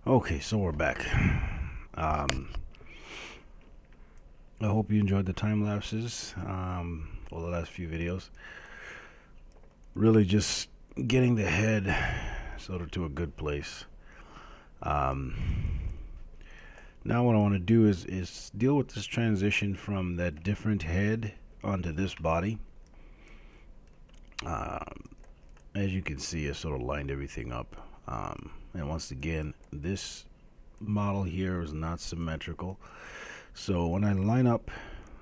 Okay, so we're back. Um, I hope you enjoyed the time lapses for the last few videos. Really just getting the head sort of to a good place. Um, Now what I want to do is deal with this transition from that different head onto this body. Um, as you can see, I sort of lined everything up. And once again, this model here is not symmetrical. So when I line up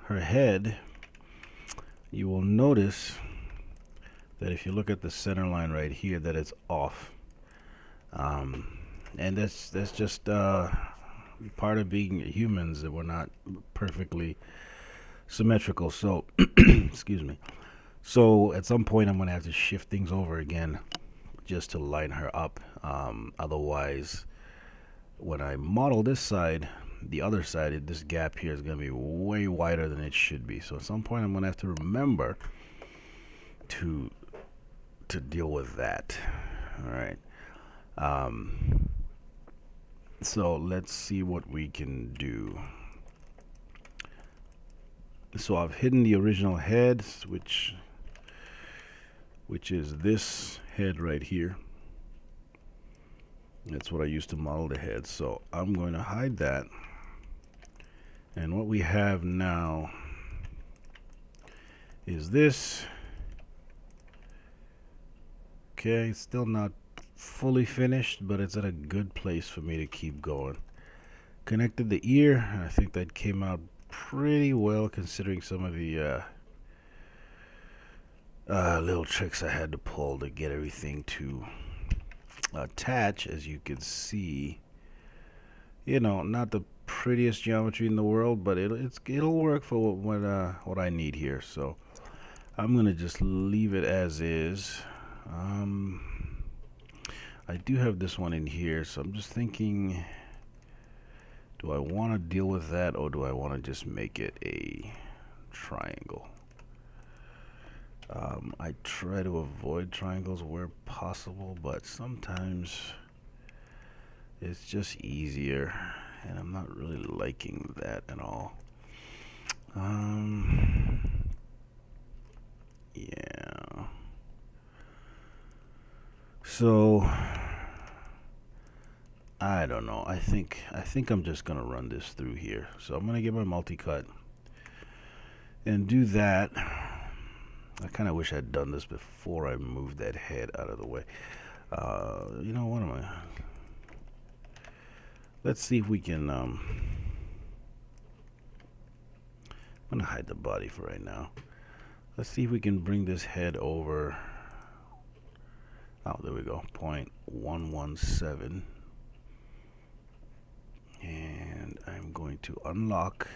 her head, you will notice that if you look at the center line right here, that it's off. And that's just part of being humans, that we're not perfectly symmetrical. So, excuse me. So at some point, I'm going to have to shift things over again just to line her up. Otherwise, when I model this side, the other side, this gap here is going to be way wider than it should be. So at some point, I'm going to have to remember to deal with that. All right. So let's see what we can do. So I've hidden the original head, which is this head right here. That's what I used to model the head. So I'm going to hide that. And what we have now is this. Okay, it's still not fully finished, but it's at a good place for me to keep going. Connected the ear. I think that came out pretty well, considering some of the little tricks I had to pull to get everything to attach. As you can see, not the prettiest geometry in the world, but it'll work for what I need here. So I'm gonna just leave it as is. I do have this one in here, so I'm just thinking, do I want to deal with that, or do I want to just make it a triangle? I try to avoid triangles where possible, but sometimes it's just easier, and I'm not really liking that at all. Yeah. So I don't know. I think I'm just gonna run this through here. So I'm gonna get my multi-cut and do that. I kind of wish I'd done this before I moved that head out of the way. What am I? Let's see if we can. I'm gonna hide the body for right now. Let's see if we can bring this head over. Oh, there we go. 0.117. And I'm going to unlock.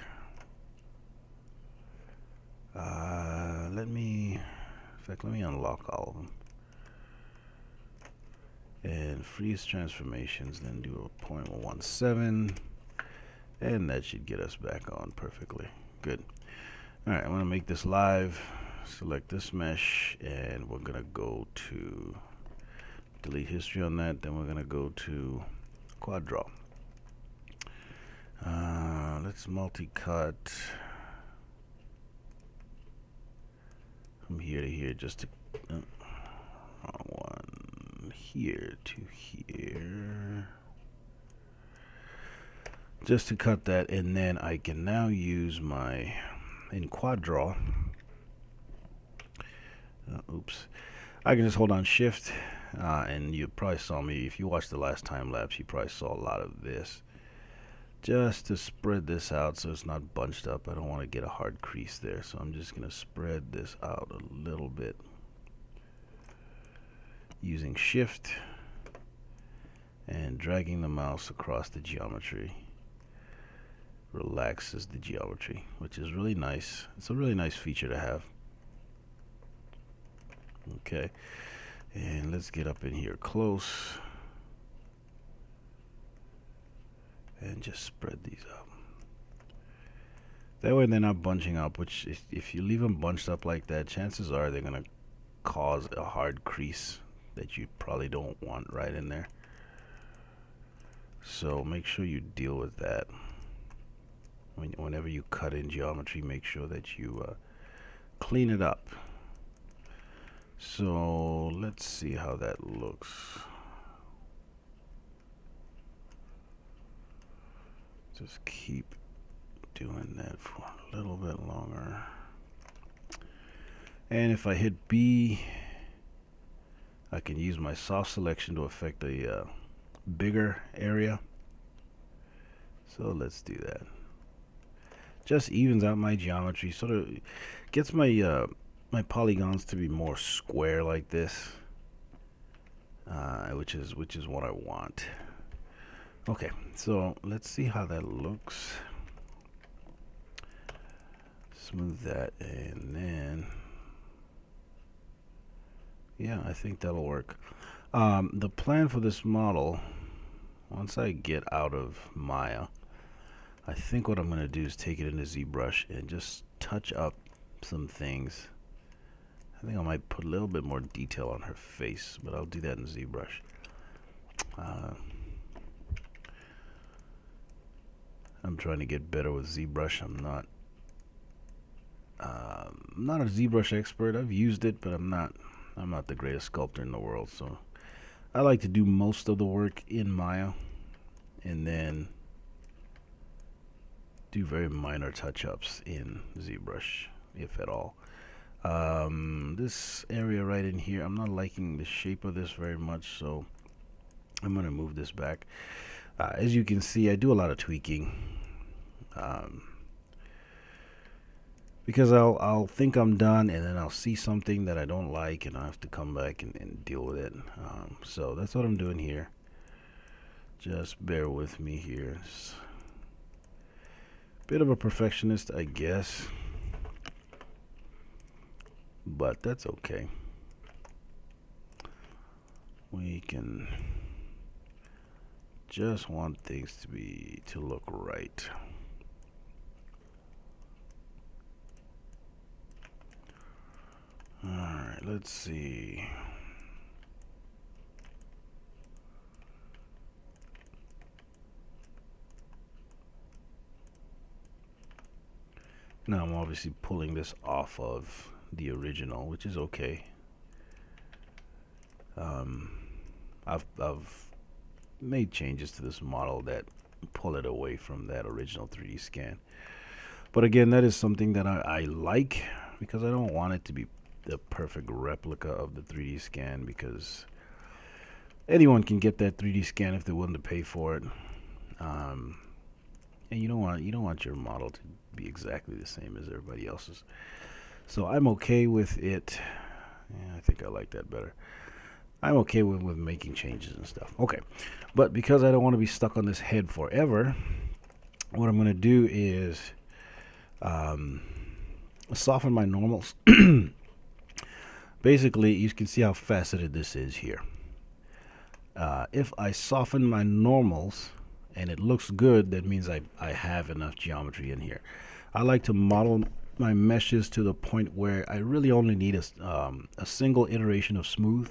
Let me unlock all of them. And freeze transformations, then do a 0.17. And that should get us back on perfectly. Good. Alright, I'm going to make this live. Select this mesh, and we're going to go to delete history on that. Then we're going to go to quad draw. Let's multi-cut from here to here, just to wrong one, here to here, just to cut that. And then I can now use my in quad draw. Oops. I can just hold on shift, and you probably saw me, if you watched the last time lapse, you probably saw a lot of this, just to spread this out so it's not bunched up. I don't want to get a hard crease there, so I'm just going to spread this out a little bit using shift and dragging the mouse across the geometry. Relaxes the geometry, which is really nice. It's a really nice feature to have. Okay, and let's get up in here close and just spread these up. That way they're not bunching up, which if you leave them bunched up like that, chances are they're going to cause a hard crease that you probably don't want right in there. So make sure you deal with that. Whenever you cut in geometry, make sure that you clean it up. So let's see how that looks. Just keep doing that for a little bit longer. And if I hit B, I can use my soft selection to affect a bigger area. So let's do that. Just evens out my geometry, sort of gets my my polygons to be more square like this, which is what I want. Okay, so let's see how that looks. Smooth that, and then yeah, I think that'll work. The plan for this model, once I get out of Maya, I think what I'm going to do is take it into ZBrush and just touch up some things. I think I might put a little bit more detail on her face, but I'll do that in ZBrush. I'm trying to get better with ZBrush. I'm not a ZBrush expert. I've used it, but I'm not the greatest sculptor in the world. So I like to do most of the work in Maya, and then do very minor touch-ups in ZBrush, if at all. This area right in here, I'm not liking the shape of this very much, so I'm going to move this back. As you can see, I do a lot of tweaking, because I'll think I'm done, and then I'll see something that I don't like, and I have to come back and deal with it. So that's what I'm doing here. Just bear with me here. It's a bit of a perfectionist, I guess, but that's okay. We can just want things to look right. Alright, let's see. Now I'm obviously pulling this off of the original, which is okay. I've made changes to this model that pull it away from that original 3D scan. But again, that is something that I like, because I don't want it to be the perfect replica of the 3D scan, because anyone can get that 3D scan if they're willing to pay for it. And you don't want your model to be exactly the same as everybody else's. So I'm okay with it. Yeah, I think I like that better. I'm okay with making changes and stuff. Okay, but because I don't want to be stuck on this head forever, what I'm going to do is soften my normals. Basically, you can see how faceted this is here. If I soften my normals and it looks good, that means I have enough geometry in here. I like to model my meshes to the point where I really only need a single iteration of smooth.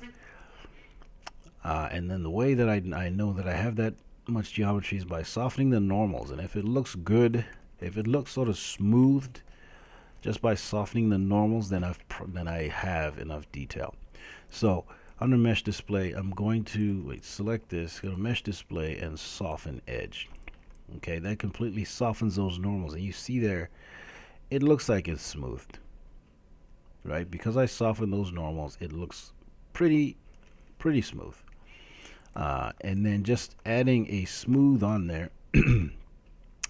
And then the way that I know that I have that much geometry is by softening the normals. And if it looks good, if it looks sort of smoothed, just by softening the normals, then I have enough detail. So under mesh display, I'm going to select this, go to mesh display and soften edge. Okay, that completely softens those normals, and you see there, it looks like it's smoothed, right? Because I softened those normals, it looks pretty smooth. And then just adding a smooth on there.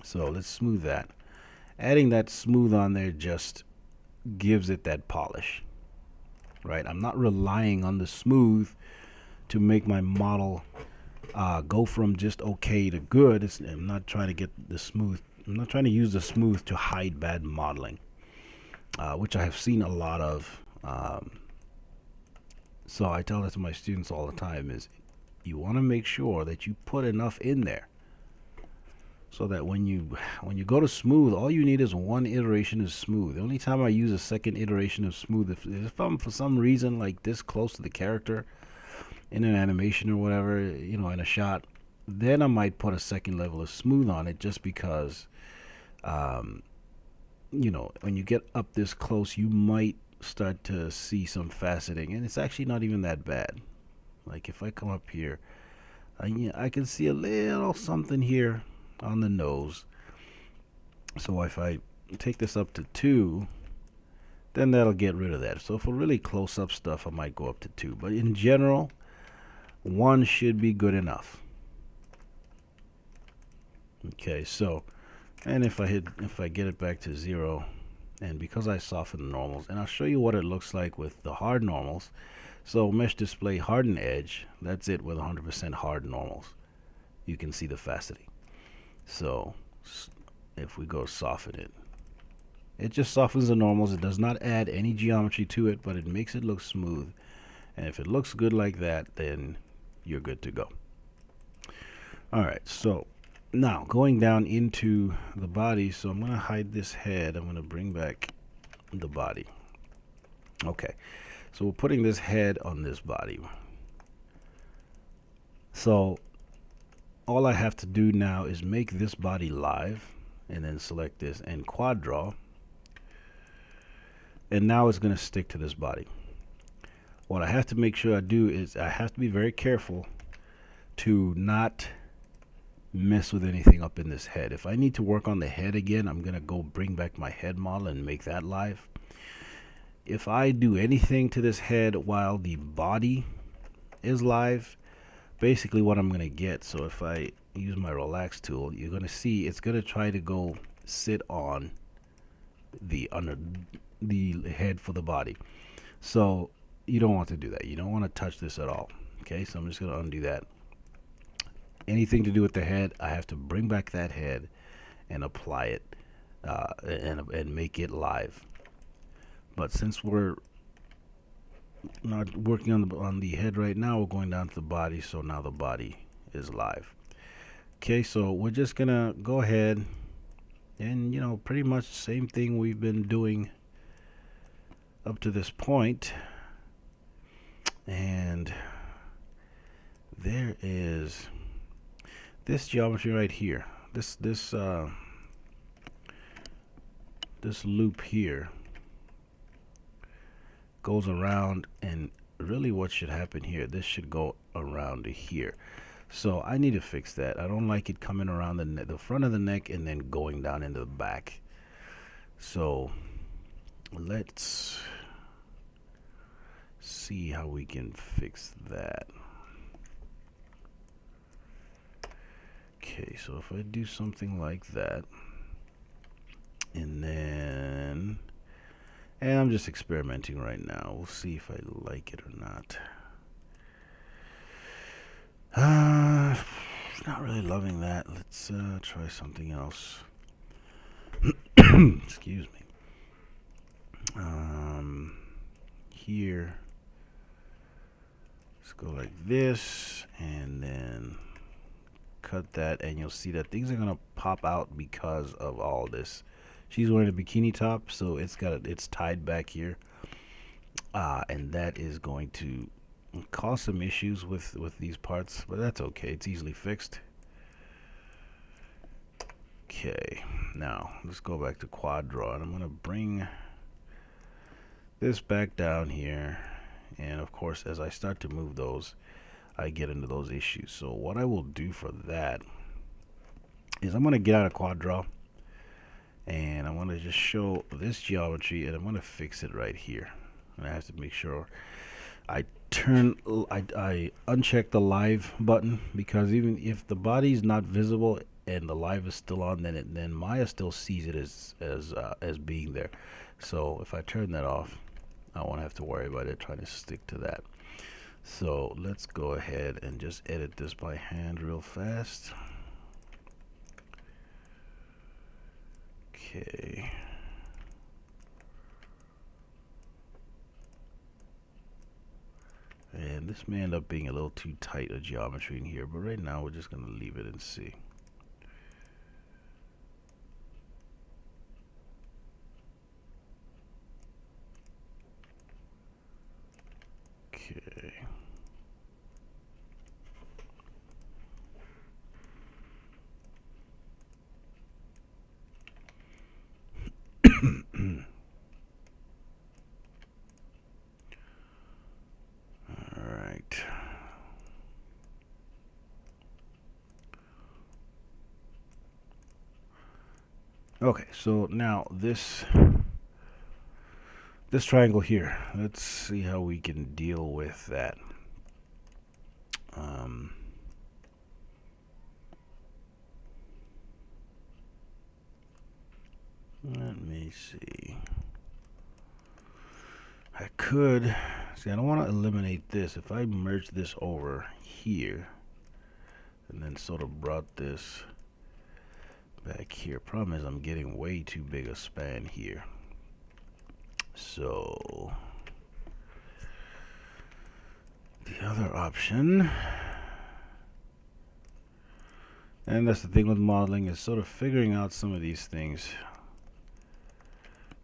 So let's smooth that. Adding that smooth on there just gives it that polish, right? I'm not relying on the smooth to make my model go from just okay to good. I'm not trying to get the smooth. I'm not trying to use the smooth to hide bad modeling, which I have seen a lot of. So I tell that to my students all the time, is you want to make sure that you put enough in there, so that when you go to smooth, all you need is one iteration of smooth. The only time I use a second iteration of smooth if I'm for some reason like this close to the character in an animation or whatever, in a shot, Then I might put a second level of smooth on it just because, um, when you get up this close, you might start to see some faceting, and it's actually not even that bad. Like if I come up here, I can see a little something here on the nose. So if I take this up to 2, then that'll get rid of that. So for really close up stuff, I might go up to 2. But in general, 1 should be good enough. Okay, so, and if I get it back to 0, and because I soften the normals, and I'll show you what it looks like with the hard normals. So mesh display harden edge, that's it with 100% hard normals. You can see the faceting. So if we go soften it, it just softens the normals. It does not add any geometry to it, but it makes it look smooth. And if it looks good like that, then you're good to go. All right, so now going down into the body. So I'm going to hide this head. I'm going to bring back the body. Okay, so we're putting this head on this body. So all I have to do now is make this body live, and then select this and quad draw. And now it's going to stick to this body. What I have to make sure I do is I have to be very careful to not mess with anything up in this head. If I need to work on the head again, I'm going to go bring back my head model and make that live. If I do anything to this head while the body is live, basically what I'm going to get, so if I use my relax tool, you're going to see it's going to try to go sit on the head for the body. So you don't want to do that. You don't want to touch this at all. Okay, so I'm just going to undo that. Anything to do with the head, I have to bring back that head and apply it and make it live. But since we're not working on the head right now, we're going down to the body. So now the body is live. Okay, so we're just gonna go ahead and pretty much the same thing we've been doing up to this point. And there is this geometry right here. This loop here goes around, and really what should happen here, this should go around to here. So I need to fix that. I don't like it coming around the front of the neck and then going down into the back. So let's see how we can fix that. Okay, so if I do something like that, and I'm just experimenting right now. We'll see if I like it or not. Not really loving that. Let's try something else. Excuse me. Here, let's go like this, and then cut that, and you'll see that things are gonna pop out because of all this. She's wearing a bikini top, so it's tied back here, and that is going to cause some issues with these parts, but that's okay. It's easily fixed. Okay, now let's go back to quad draw, and I'm gonna bring this back down here, and of course as I start to move those, I get into those issues. So what I will do for that is I'm gonna get out of quad draw, and I want to just show this geometry, and I'm going to fix it right here. And I have to make sure I uncheck the live button, because even if the body's not visible and the live is still on, then Maya still sees it as being there. So if I turn that off, I won't have to worry about it trying to stick to that. So let's go ahead and just edit this by hand real fast. Okay. And this may end up being a little too tight a geometry in here, but right now we're just going to leave it and see. Okay. Okay, so now this triangle here. Let's see how we can deal with that. Um, Let me see. I could see. I don't want to eliminate this. If I merge this over here and then sort of brought this back here. Problem is I'm getting way too big a span here. So the other option, and that's the thing with modeling, is sort of figuring out some of these things.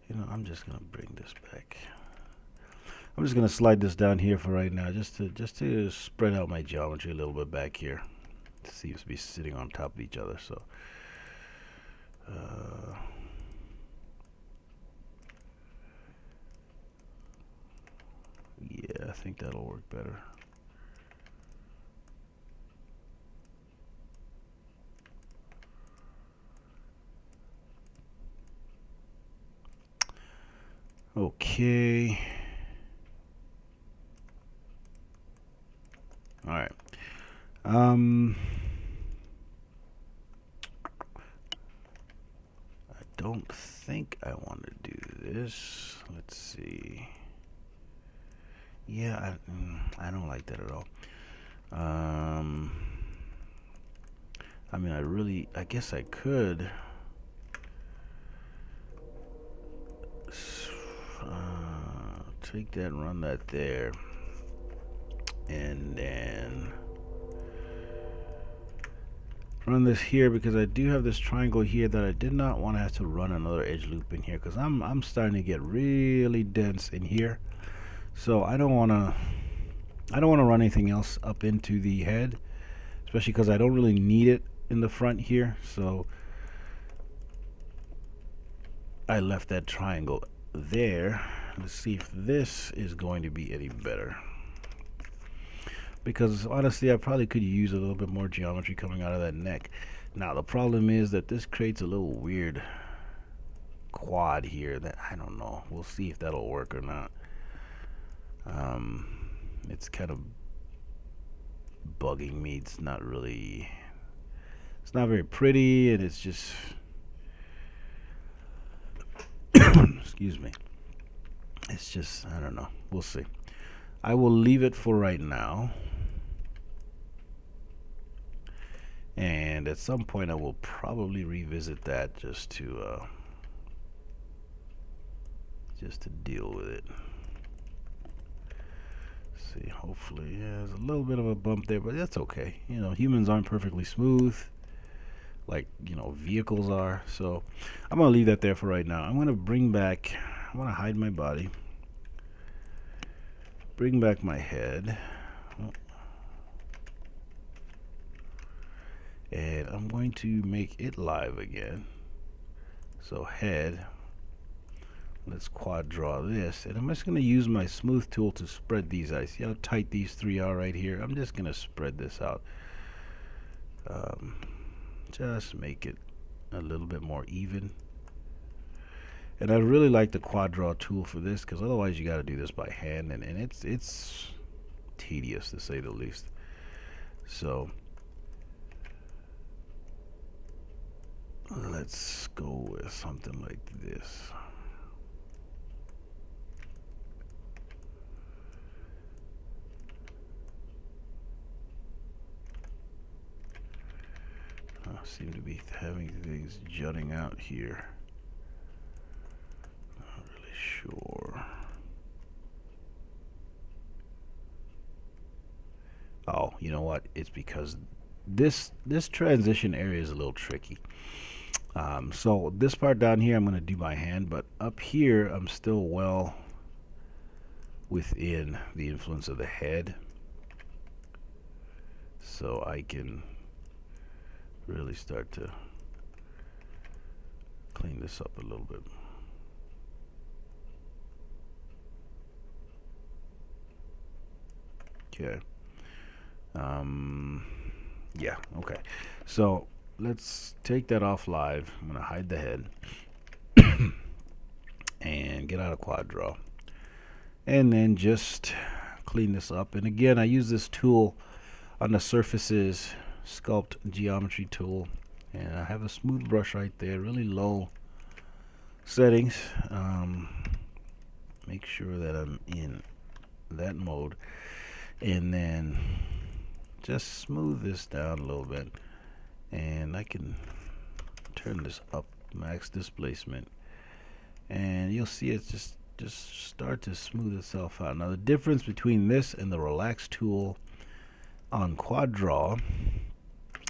You know, I'm just gonna bring this back. I'm just gonna slide this down here for right now, just to spread out my geometry a little bit back here. It seems to be sitting on top of each other, so. Yeah, I think that'll work better. Okay. All right. I don't think I want to do this. Let's see. Yeah, I don't like that at all. I mean, I guess I could take that and run that there, and then run this here, because I do have this triangle here that I did not want to have to run another edge loop in here, because I'm starting to get really dense in here. So I don't want to run anything else up into the head, especially because I don't really need it in the front here. So I left that triangle there. Let's see if this is going to be any better, because honestly I probably could use a little bit more geometry coming out of that neck. Now the problem is that this creates a little weird quad here that I don't know. We'll see if that'll work or not. It's kind of bugging me. It's not very pretty, and it's just excuse me. It's just, I don't know. We'll see. I will leave it for right now. And at some point I will probably revisit that just to deal with it. See, hopefully, yeah, there's a little bit of a bump there, but that's okay. You know, humans aren't perfectly smooth like, you know, vehicles are. So I'm gonna leave that there for right now. I'm gonna hide my body, bring back my head, and I'm going to make it live again. So head, let's quad draw this, and I'm just going to use my smooth tool to spread these out. See how tight these three are right here? I'm just going to spread this out. Just make it a little bit more even. And I really like the quad draw tool for this, because otherwise you got to do this by hand, and it's tedious to say the least. So let's go with something like this. Seem to be having things jutting out here. Not really sure. Oh, you know what? It's because this transition area is a little tricky. So this part down here I'm going to do by hand, but up here I'm still well within the influence of the head, so I can really start to clean this up a little bit. Okay. Yeah, okay. So let's take that off live. I'm going to hide the head and get out of quad draw. And then just clean this up. And again, I use this tool on the surfaces, sculpt geometry tool. And I have a smooth brush right there, really low settings. Make sure that I'm in that mode. And then just smooth this down a little bit. And I can turn this up, max displacement. And you'll see it just start to smooth itself out. Now the difference between this and the relax tool on quad draw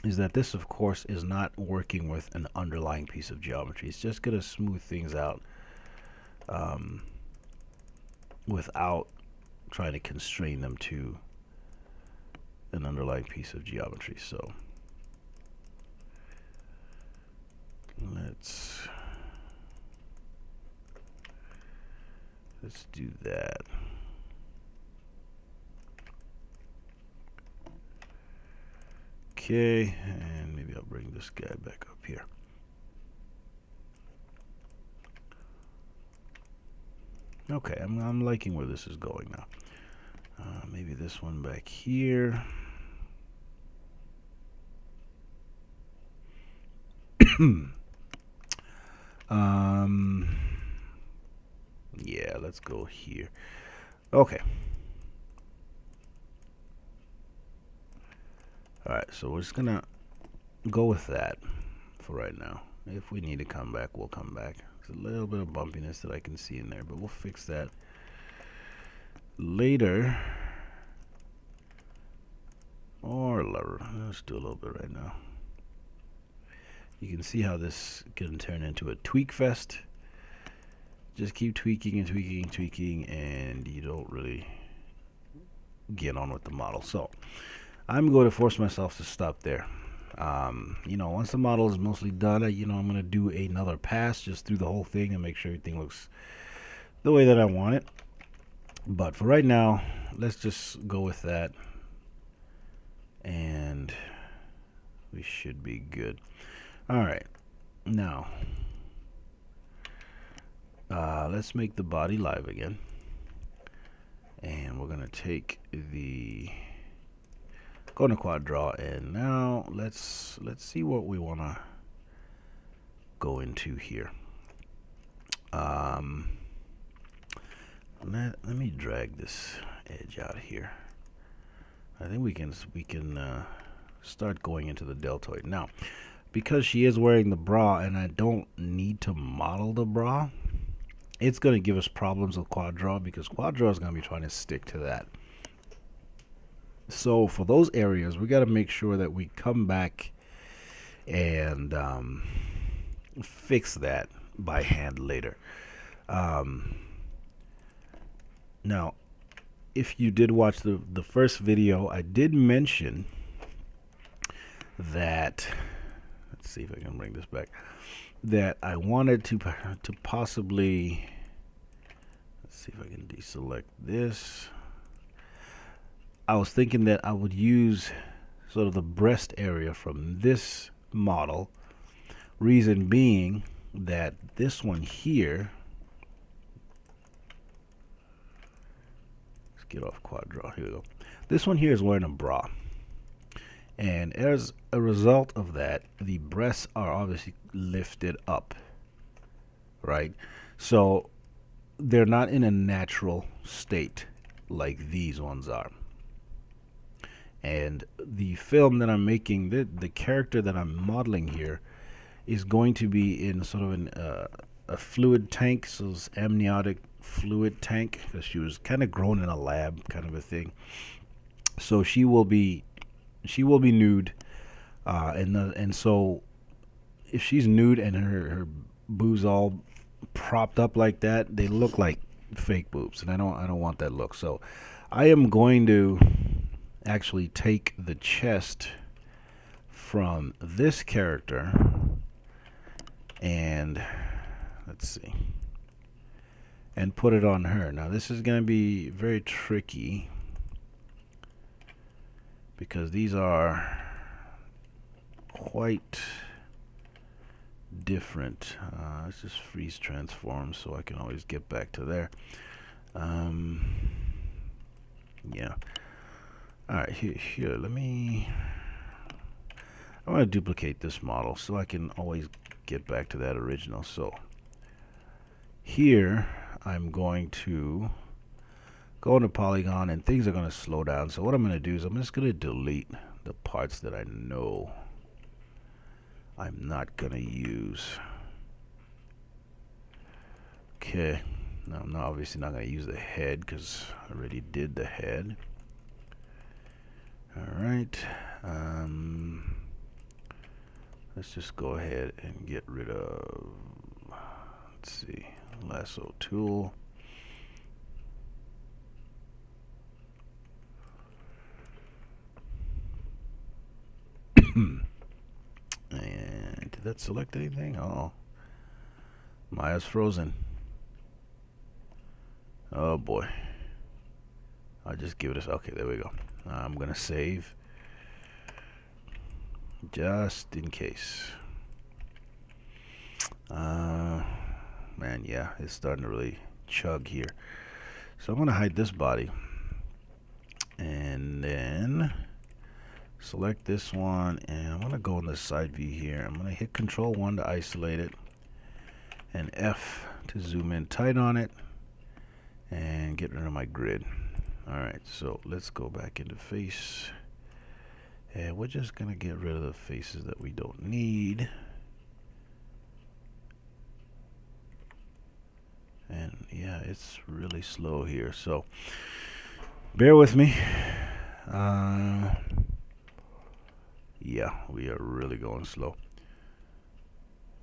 is that this of course is not working with an underlying piece of geometry. It's just going to smooth things out without trying to constrain them to an underlying piece of geometry. So let's do that. Okay, and maybe I'll bring this guy back up here. Okay, I'm liking where this is going now. Maybe this one back here. Yeah, let's go here. Okay. Alright, so we're just gonna go with that for right now. If we need to come back, we'll come back. There's a little bit of bumpiness that I can see in there, but we'll fix that later. Or let's do a little bit right now. You can see how this can turn into a tweak fest. Just keep tweaking and tweaking and tweaking, and you don't really get on with the model. So I'm going to force myself to stop there. You know, once the model is mostly done, I'm going to do another pass just through the whole thing and make sure everything looks the way that I want it. But for right now, let's just go with that, and we should be good. All right, now let's make the body live again, and we're gonna take the go to quad draw, and now let's see what we want to go into here. Let me drag this edge out here. I think we can start going into the deltoid now, because she is wearing the bra and I don't need to model the bra. It's going to give us problems with quad draw, because quad draw is going to be trying to stick to that. So for those areas, we got to make sure that we come back and fix that by hand later. Now, if you did watch the first video, I did mention that, let's see if I can bring this back, that I wanted to possibly, let's see if I can deselect this. I was thinking that I would use sort of the breast area from this model, reason being that this one here, let's get off quad draw, here we go. This one here is wearing a bra, and as a result of that, the breasts are obviously lifted up, right? So they're not in a natural state like these ones are. And the film that I'm making, the character that I'm modeling here, is going to be in sort of a fluid tank, so it's amniotic fluid tank, because she was kind of grown in a lab kind of a thing. So she will be nude, and so if she's nude and her boobs all propped up like that, they look like fake boobs, and I don't want that look. So I am going to actually take the chest from this character and let's see, and put it on her. Now this is going to be very tricky, because these are quite different. Let's just freeze transform so I can always get back to there. Yeah. Alright, here, let me... I want to duplicate this model so I can always get back to that original. So here I'm going to go into polygon and things are going to slow down. So what I'm going to do is I'm just going to delete the parts that I know I'm not going to use. Okay, now I'm obviously not going to use the head because I already did the head. Alright, let's just go ahead and get rid of, let's see, lasso tool. And did that select anything? Oh, Maya's frozen. Oh boy. I'll just give it a, okay, there we go. I'm gonna save just in case. Man, yeah, it's starting to really chug here. So I'm gonna hide this body and then select this one, and I'm gonna go in the side view here. I'm gonna hit Control 1 to isolate it and F to zoom in tight on it and get rid of my grid. Alright, so let's go back into face, and we're just gonna get rid of the faces that we don't need. And yeah, it's really slow here, so bear with me. Yeah, we are really going slow,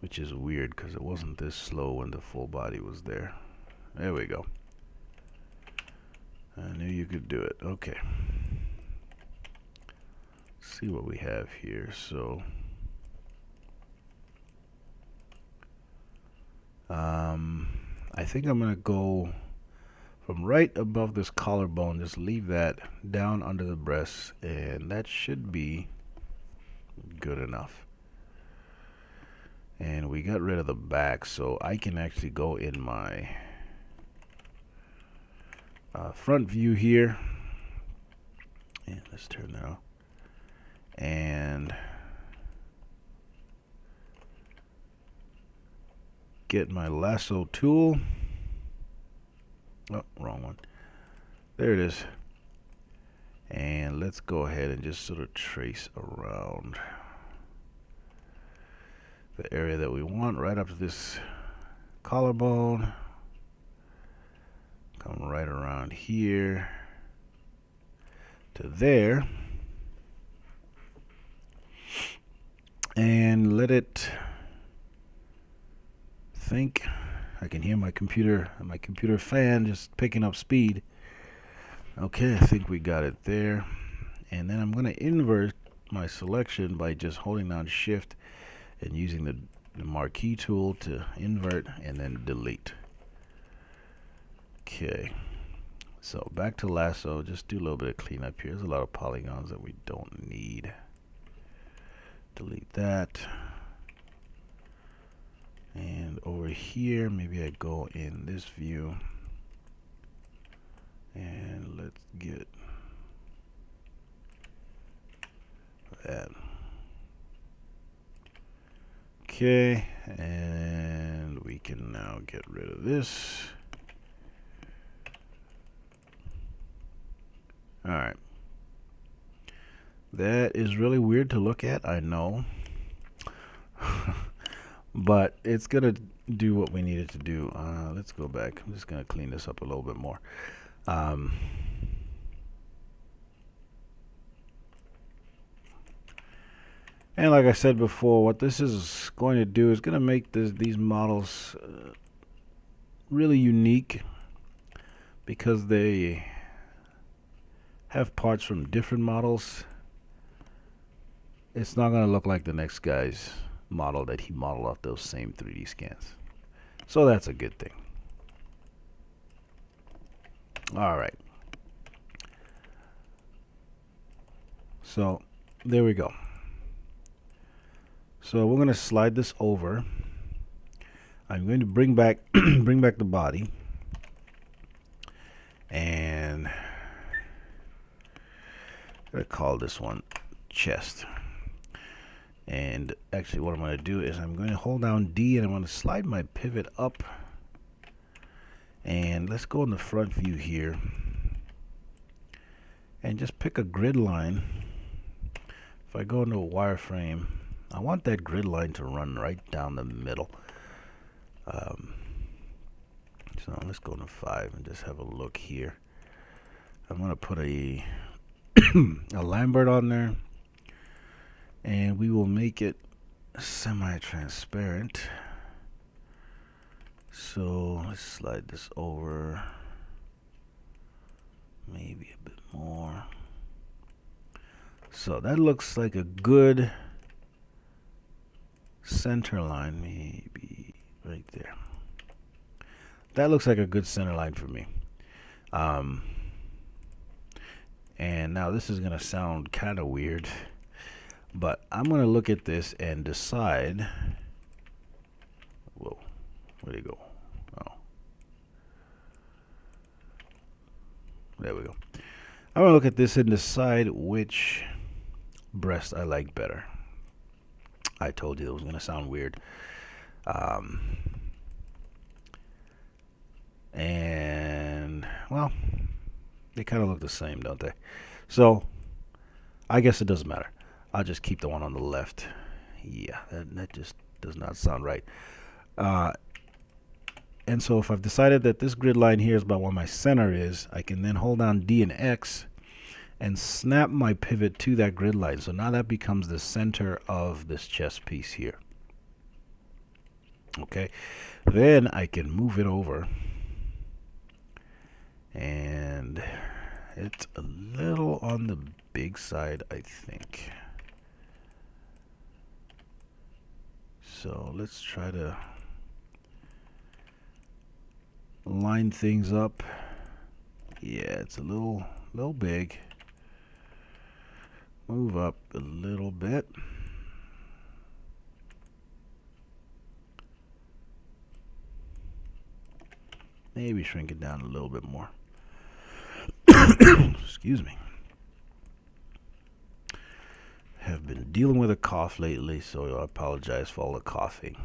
which is weird because it wasn't this slow when the full body was there. There we go. I knew you could do it. Okay. Let's see what we have here. So, I think I'm gonna go from right above this collarbone. Just leave that down under the breast, and that should be good enough. And we got rid of the back, so I can actually go in my front view here, and let's turn that off, and get my lasso tool. Oh, wrong one. There it is. And let's go ahead and just sort of trace around the area that we want, right up to this collarbone. Come right around here to there, and let it think. I can hear my computer fan just picking up speed. Okay, I think we got it there. And then I'm going to invert my selection by just holding down shift and using the marquee tool to invert and then delete. Okay, so back to lasso. Just do a little bit of cleanup here. There's a lot of polygons that we don't need. Delete that. And over here, maybe I go in this view, and let's get that. Okay, and we can now get rid of this. Alright. That is really weird to look at, I know. But it's going to do what we need it to do. Let's go back. I'm just going to clean this up a little bit more. And like I said before, what this is going to do is going to make these models really unique, because they have parts from different models. It's not going to look like the next guy's model that he modeled off those same 3D scans. So that's a good thing. Alright. So there we go. So we're going to slide this over, I'm going to bring back bring back the body, and I'm gonna call this one chest. And actually what I'm going to do is I'm going to hold down D, and I'm going to slide my pivot up, and let's go in the front view here and just pick a grid line. If I go into a wireframe, I want that grid line to run right down the middle. So let's go to 5 and just have a look here. I'm going to put a a Lambert on there, and we will make it semi-transparent. So let's slide this over maybe a bit more. So that looks like a good center line, maybe right there. That looks like a good center line for me. And now this is going to sound kind of weird, but I'm going to look at this and decide. Whoa, where'd it go? Oh, there we go. I'm going to look at this and decide which breast I like better. I told you it was going to sound weird. And, well, they kind of look the same, don't they? So, I guess it doesn't matter. I'll just keep the one on the left. Yeah, that just does not sound right. And so if I've decided that this grid line here is about what my center is, I can then hold down D and X and snap my pivot to that grid line. So now that becomes the center of this chest piece here. Okay, then I can move it over, and it's a little on the big side, I think. So let's try to line things up. Yeah, it's a little big. Move up a little bit. Maybe shrink it down a little bit more. Excuse me. Have been dealing with a cough lately, so I apologize for all the coughing.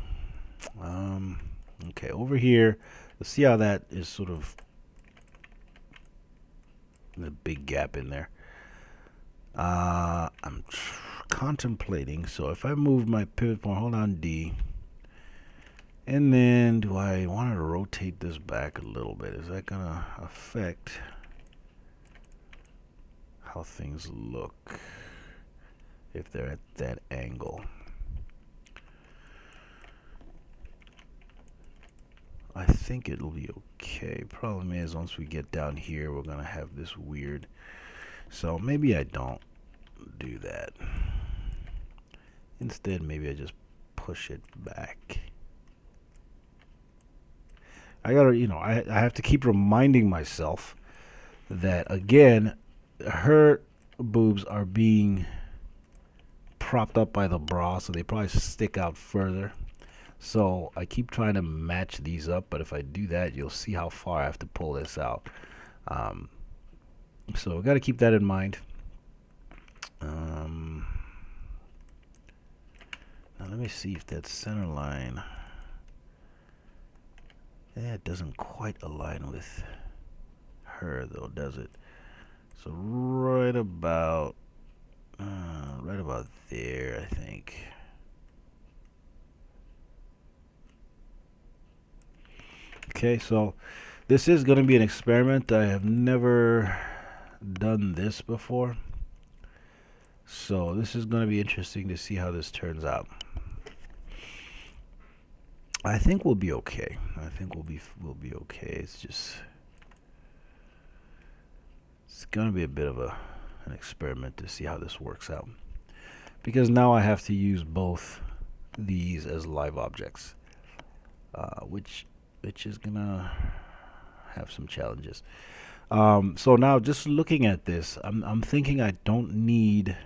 Okay, over here, let's see how that is sort of a big gap in there. I'm contemplating, so if I move my pivot point, hold on D, and then do I want to rotate this back a little bit? Is that going to affect how things look if they're at that angle? I think it'll be okay. Problem is, once we get down here, we're going to have this weird. So maybe I don't do that. Instead, maybe I just push it back. I gotta, I have to keep reminding myself that, again, her boobs are being propped up by the bra, so they probably stick out further. So I keep trying to match these up, but if I do that, you'll see how far I have to pull this out. So we got to keep that in mind. Now let me see if that center line, it doesn't quite align with her though, does it? So right about there, I think. Okay, so this is going to be an experiment. I have never done this before, so this is going to be interesting to see how this turns out. I think we'll be okay. I think we'll be okay. It's going to be a bit of an experiment to see how this works out, because now I have to use both these as live objects, which is gonna have some challenges. So now, just looking at this, I'm thinking I don't need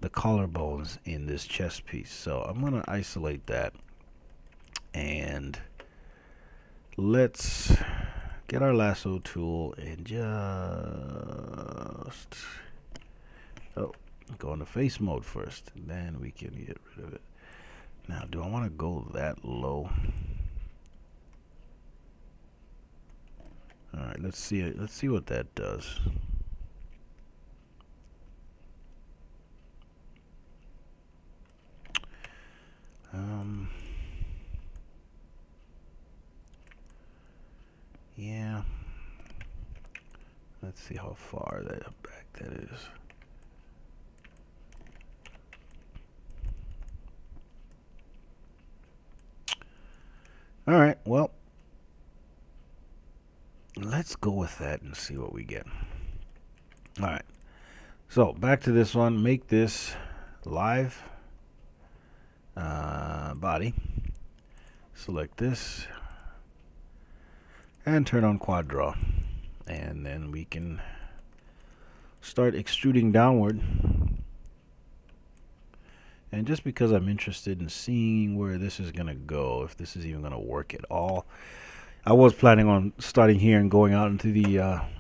the collarbones in this chest piece, so I'm gonna isolate that, And let's get our lasso tool and just go into face mode first. Then we can get rid of it. Now, do I want to go that low? All right, let's see it. Let's see what that does. Yeah. Let's see how far that back that is. All right, well, let's go with that and see what we get. All right, so back to this one. Make this live body. Select this and turn on quad draw, and then we can start extruding downward. And just because I'm interested in seeing where this is gonna go, if this is even gonna work at all, I was planning on starting here and going out into the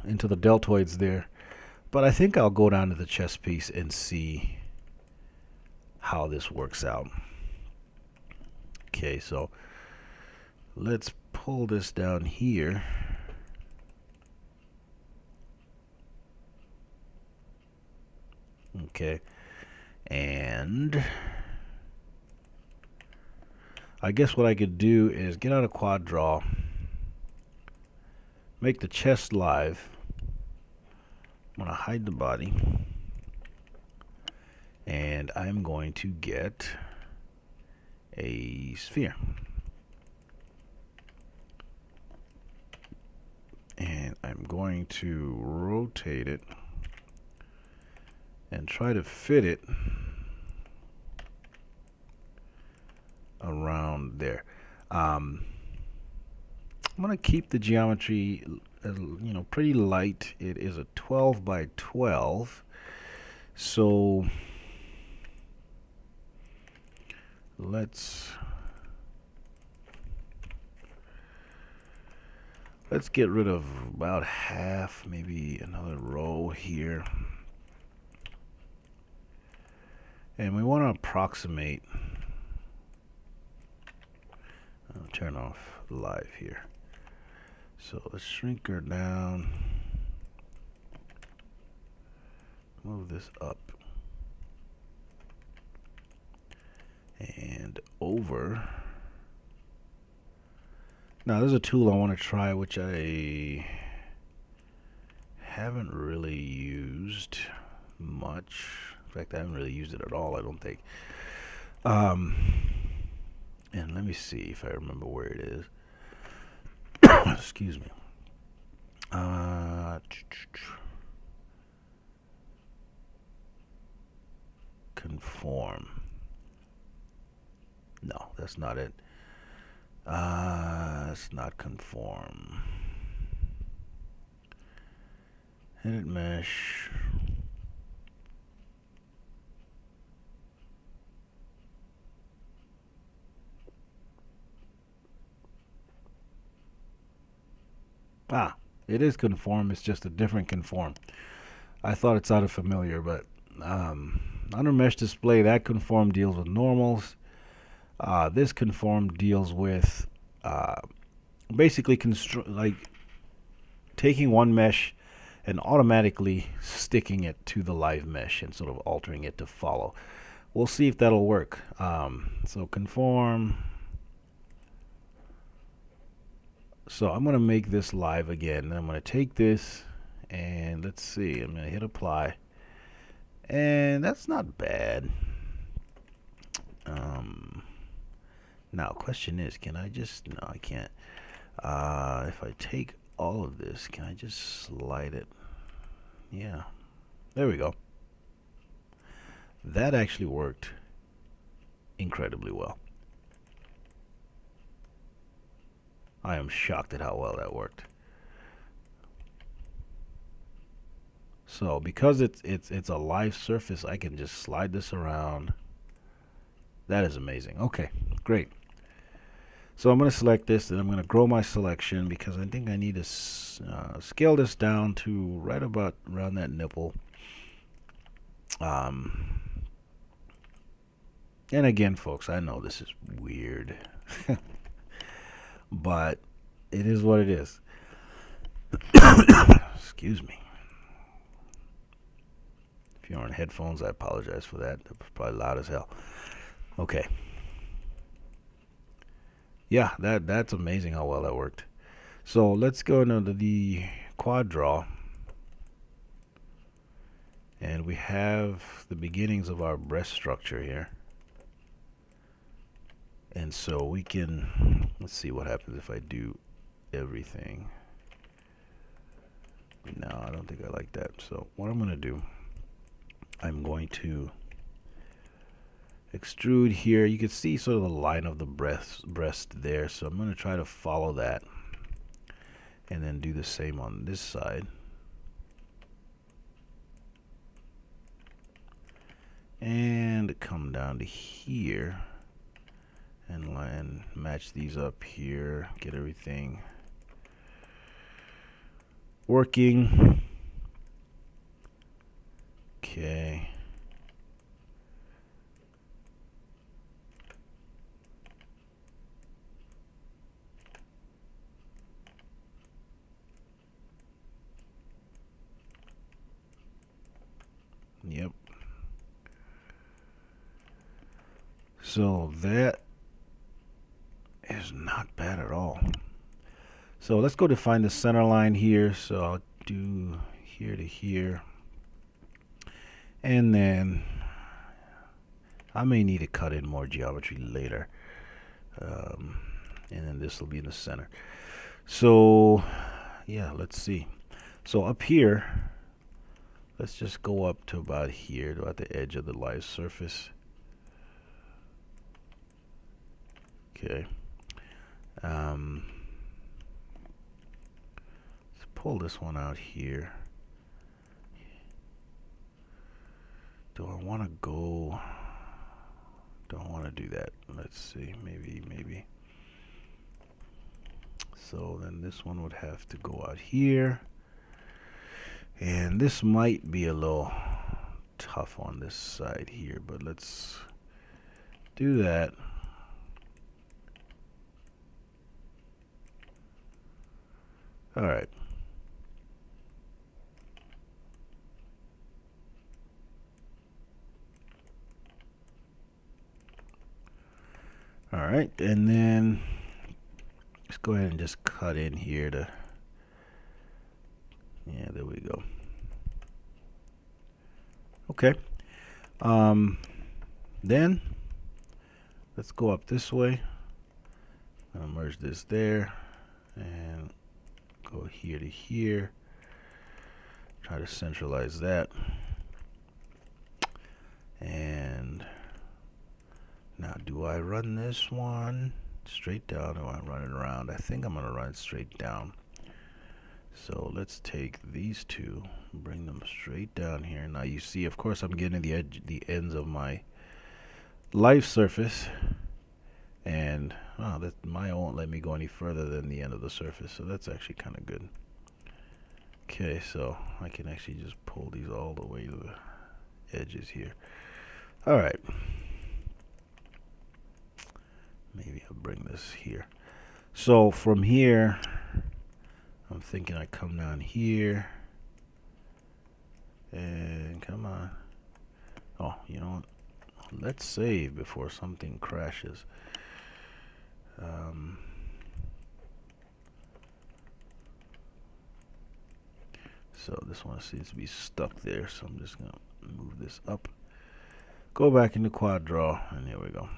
deltoids there, but I think I'll go down to the chest piece and see how this works out. Okay, so let's pull this down here. Okay, and I guess what I could do is get out of quad draw, make the chest live. I'm going to hide the body, and I'm going to get a sphere. And I'm going to rotate it and try to fit it around there. I'm going to keep the geometry pretty light. It is a 12 by 12, so let's get rid of about half, maybe another row here, and we want to approximate. I'll turn off live here. So let's shrink her down, move this up and over. Now there's a tool I want to try which I haven't really used much. In fact, I haven't really used it at all, I don't think. And let me see if I remember where it is. Excuse me. Conform. No, that's not it. It's not conform. Edit mesh. It is conform. It's just a different conform. I thought it sounded familiar, but under mesh display, that conform deals with normals. This conform deals with basically taking one mesh and automatically sticking it to the live mesh and sort of altering it to follow. We'll see if that'll work. So conform. So I'm going to make this live again. I'm going to take this and let's see. I'm going to hit apply. And that's not bad. Now, question is, can I just... No, I can't. If I take all of this, can I just slide it? Yeah. There we go. That actually worked incredibly well. I am shocked at how well that worked. So because it's a live surface, I can just slide this around. That is amazing. Okay, great. So I'm going to select this, and I'm going to grow my selection because I think I need to scale this down to right about around that nipple. Um, and again, folks, I know this is weird, but it is what it is. Excuse me. If you're on headphones, I apologize for that. That was probably loud as hell. Okay. Yeah, that's amazing how well that worked. So let's go into the quad draw. And we have the beginnings of our breast structure here. And so we can, let's see what happens if I do everything. No, I don't think I like that. So what I'm going to do, I'm going to extrude here. You can see sort of the line of the breast there. So I'm going to try to follow that and then do the same on this side. And come down to here and match these up here, get everything working. Okay. Yep. So that is not bad at all. So let's go define the center line here. So I'll do here to here. And then I may need to cut in more geometry later. And then this will be in the center. So yeah, let's see. So up here, let's just go up to about here, to about the edge of the live surface. Okay. Let's pull this one out here. Do I want to go? Don't want to do that. Let's see. Maybe. So then this one would have to go out here. And this might be a little tough on this side here, but let's do that. All right. All right, and then let's go ahead and just cut in here to, yeah, there we go. Okay. Then let's go up this way. I'm gonna merge this there and go here to here. Try to centralize that. And now, do I run this one straight down or I run it around? I think I'm gonna run it straight down. So let's take these two, bring them straight down here. Now you see, of course, I'm getting the ends of my live surface, and that mine won't let me go any further than the end of the surface. So that's actually kind of good. Okay, so I can actually just pull these all the way to the edges here. All right. Maybe I'll bring this here. So from here, I'm thinking I come down here and come on. Oh, you know what? Let's save before something crashes. So this one seems to be stuck there, so I'm just gonna move this up. Go back into quad draw, and here we go.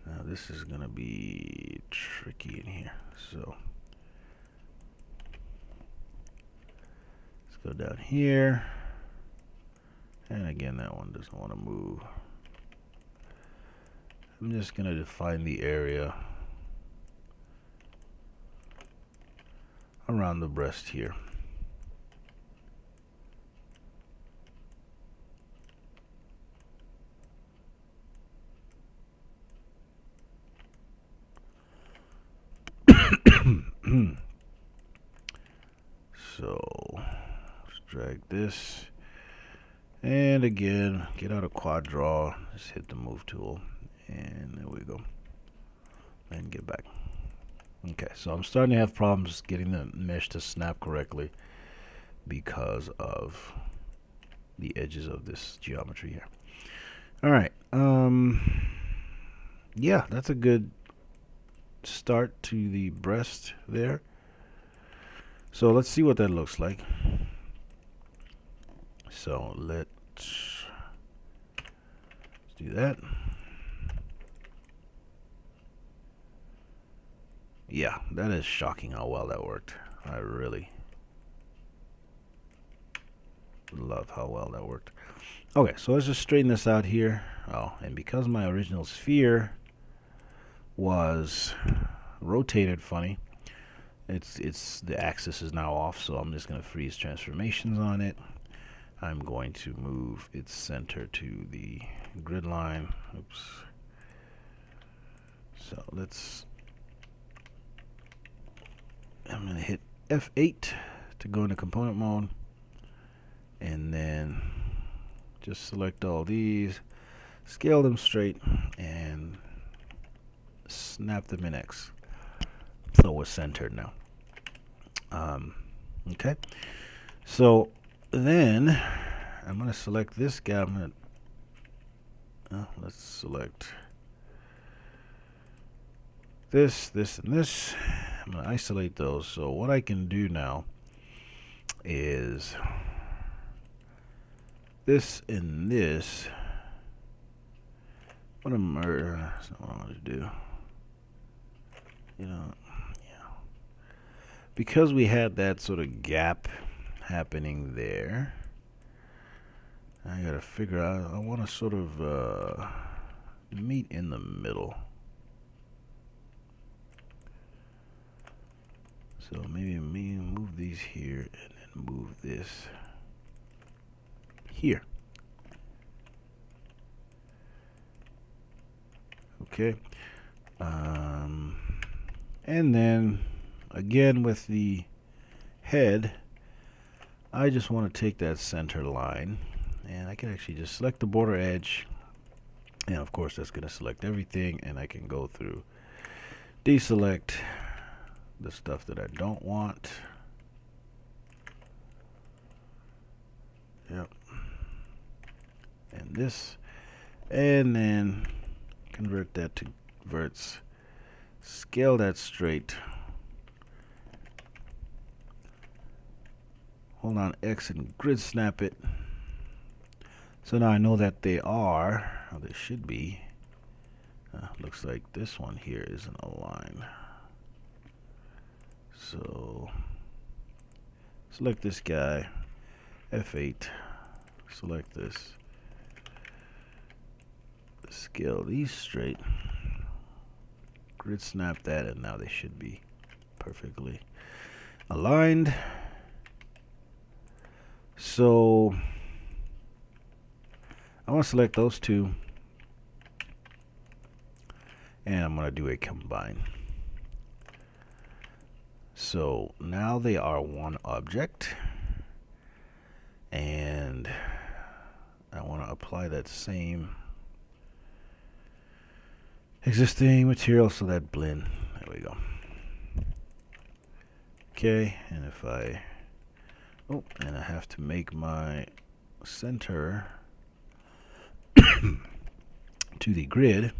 Now this is gonna be tricky in here. So let's go down here. And again, that one doesn't want to move. I'm just gonna define the area around the breast here. drag this. And again, get out of quad draw, just hit the move tool, and there we go. And get back. Okay, so I'm starting to have problems getting the mesh to snap correctly because of the edges of this geometry here. All right, yeah, that's a good start to the breast there. So let's see what that looks like. So let's do that. Yeah, that is shocking how well that worked. I really love how well that worked. Okay, so let's just straighten this out here. Oh, and because my original sphere was rotated funny, it's the axis is now off, so I'm just going to freeze transformations on it. I'm going to move its center to the grid line. Oops. So I'm going to hit F8 to go into component mode, and then just select all these, scale them straight, and snap them in X. So we're centered now. Okay. So then I'm going to select this guy. Let's select this, and this. I'm going to isolate those. So what I can do now is this and this. That's not what I want to do. Yeah. Because we had that sort of gap happening there, I gotta figure out, I want to sort of meet in the middle. So maybe move these here and then move this here. Okay. And then again with the head, I just want to take that center line, and I can actually just select the border edge, and of course that's going to select everything, and I can go through, deselect the stuff that I don't want. Yep. And this, and then convert that to verts, scale that straight, hold on X and grid snap it. So now I know that they are, or they should be, looks like this one here isn't aligned. So select this guy, F8, select this, scale these straight, grid snap that, and now they should be perfectly aligned. So I want to select those two, and I'm going to do a combine. So now they are one object, and I want to apply that same existing material, so that blend, there we go. Okay, and if I, and I have to make my center to the grid,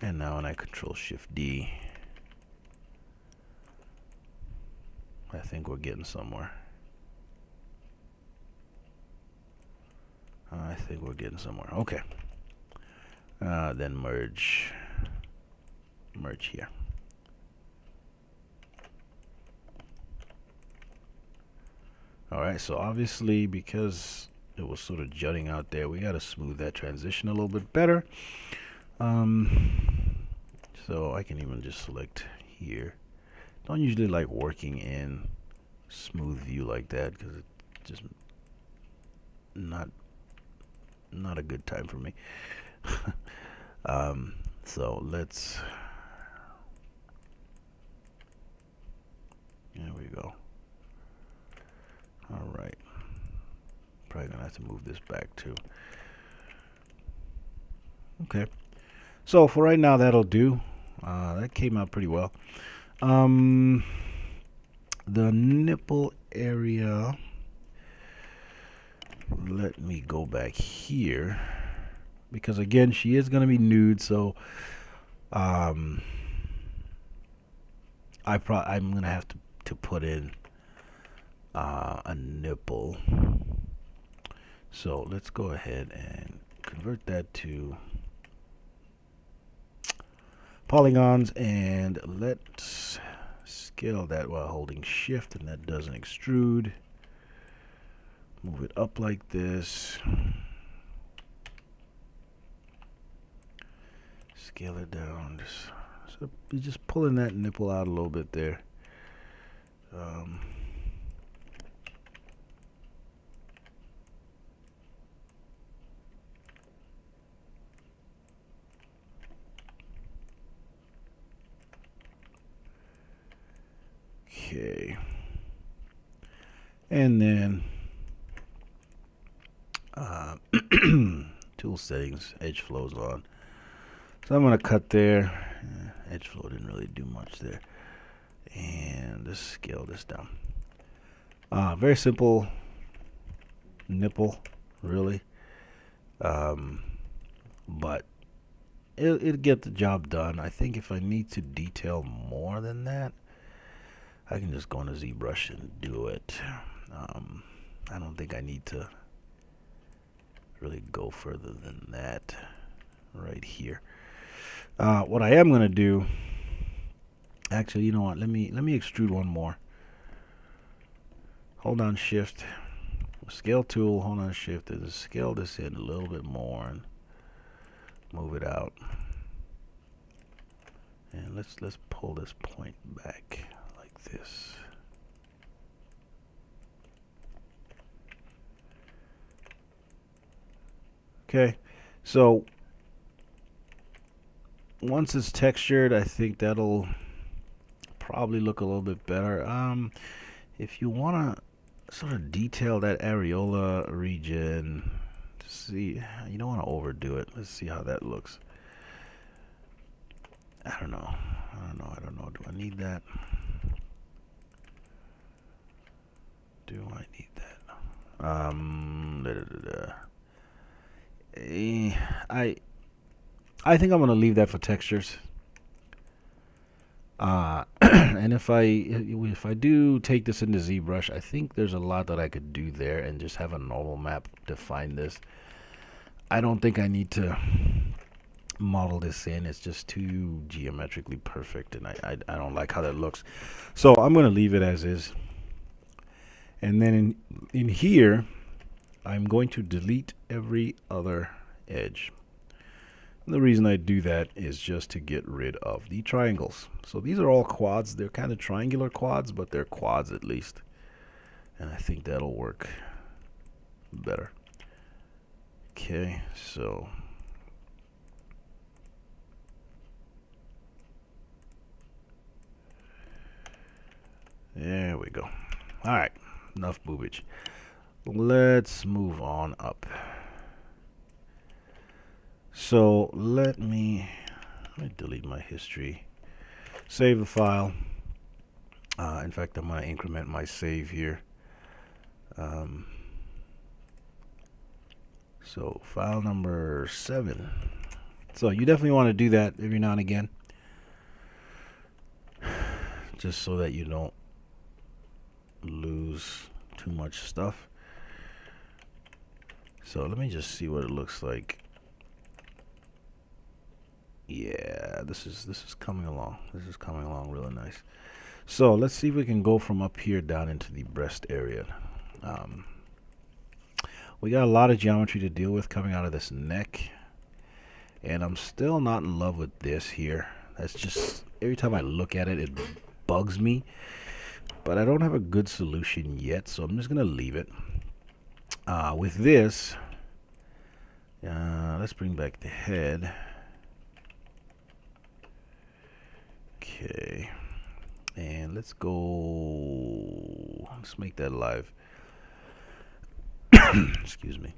and now when I control Shift D, I think we're getting somewhere. Okay. Then merge here. Alright, so obviously because it was sort of jutting out there, we got to smooth that transition a little bit better. So I can even just select here. Don't usually like working in smooth view like that because it's just not a good time for me. So let's, there we go. All right. Probably gonna have to move this back too. Okay. So for right now, that'll do. That came out pretty well. Um, the nipple area. Let me go back here because again, she is gonna be nude. So um, I'm gonna have to put in a nipple. So let's go ahead and convert that to polygons, and let's scale that while holding shift, and that doesn't extrude. Move it up like this. Scale it down. So you're just pulling that nipple out a little bit there. Okay. And then tool settings, edge flows on. So I'm going to cut there. Edge flow didn't really do much there. And just scale this down. Very simple nipple, really. But it'll get the job done. I think if I need to detail more than that, I can just go on a ZBrush and do it. I don't think I need to really go further than that right here. What I am going to do, actually, you know what? Let me extrude one more. Hold on Shift, scale tool, hold on Shift, and just scale this in a little bit more and move it out. And let's pull this point back like this. Okay, so once it's textured, I think that'll probably look a little bit better. If you want to sort of detail that areola region, see, you don't want to overdo it. Let's see how that looks. I don't know. Do I need that? Do I need that? I think I'm gonna leave that for textures. And if I do take this into ZBrush, I think there's a lot that I could do there and just have a normal map define this. I don't think I need to model this in. It's just too geometrically perfect, and I don't like how that looks. So I'm gonna leave it as is. And then in here, I'm going to delete every other edge. And the reason I do that is just to get rid of the triangles. So these are all quads. They're kind of triangular quads, but they're quads at least. And I think that'll work better. Okay, so there we go. All right, enough boobage. Let's move on up. So let me delete my history, save the file. In fact, I'm going to increment my save here. So file number 7. So you definitely want to do that every now and again, just so that you don't lose too much stuff. So let me just see what it looks like. Yeah, this is coming along. This is coming along really nice. So let's see if we can go from up here down into the breast area. We got a lot of geometry to deal with coming out of this neck, and I'm still not in love with this here. That's just, every time I look at it, it bugs me. But I don't have a good solution yet, so I'm just gonna leave it. With this, let's bring back the head. Okay, and let's make that live. Excuse me.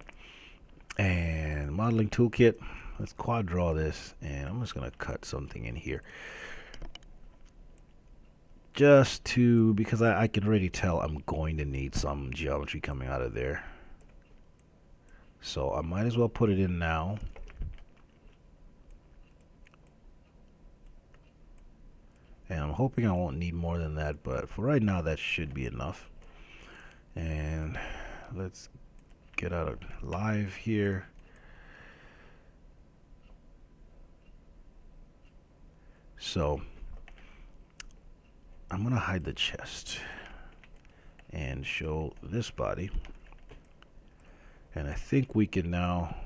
And modeling toolkit. Let's quad draw this, and I'm just gonna cut something in here, just to, because I can already tell I'm going to need some geometry coming out of there. So I might as well put it in now. And I'm hoping I won't need more than that, but for right now that should be enough. And let's get out of live here. So I'm gonna hide the chest and show this body. And I think we can now,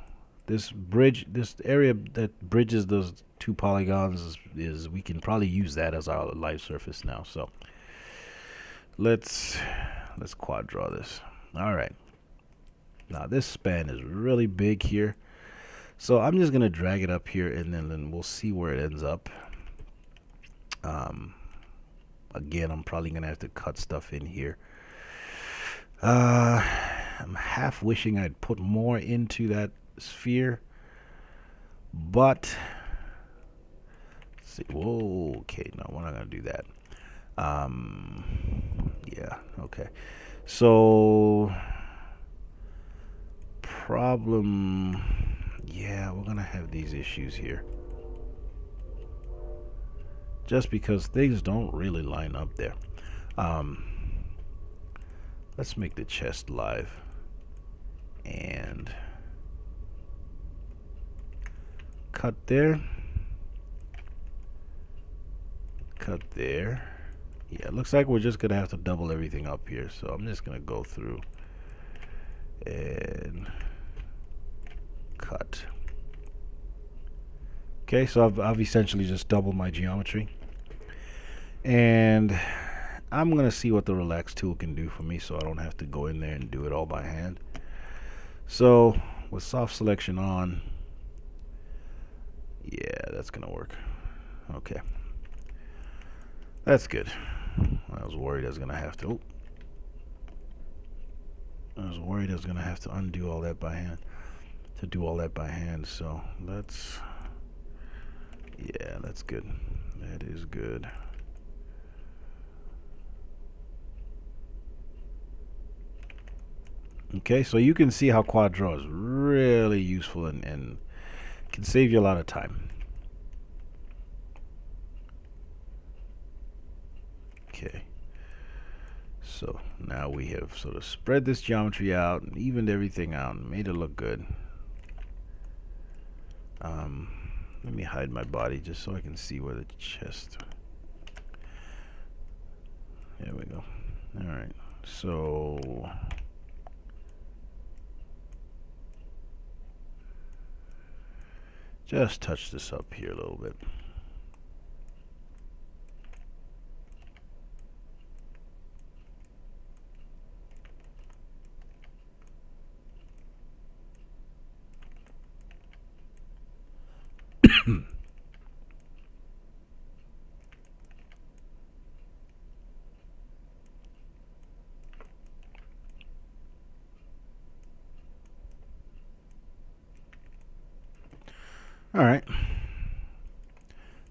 this bridge, this area that bridges those two polygons is we can probably use that as our live surface now. So let's quad draw this. All right. Now this span is really big here. So I'm just gonna drag it up here, and then we'll see where it ends up. Again, I'm probably gonna have to cut stuff in here. I'm half wishing I'd put more into that sphere, but let's see. Whoa, okay, no, we're not gonna do that. Yeah, okay. So problem, yeah, we're gonna have these issues here, just because things don't really line up there. Let's make the chest live and cut there, cut there. Yeah, it looks like we're just gonna have to double everything up here, so I'm just gonna go through and cut. Okay, so I've essentially just doubled my geometry, and I'm gonna see what the relax tool can do for me, so I don't have to go in there and do it all by hand. So with soft selection on, yeah, that's gonna work. Okay, that's good. I was worried I was gonna have to. I was worried I was gonna have to undo all that by hand, to do all that by hand. So let's, yeah, that's good. That is good. Okay, so you can see how quad draw is really useful and can save you a lot of time. Okay, so now we have sort of spread this geometry out and evened everything out and made it look good. Let me hide my body just so I can see where the chest. There we go. All right, so just touch this up here a little bit. All right.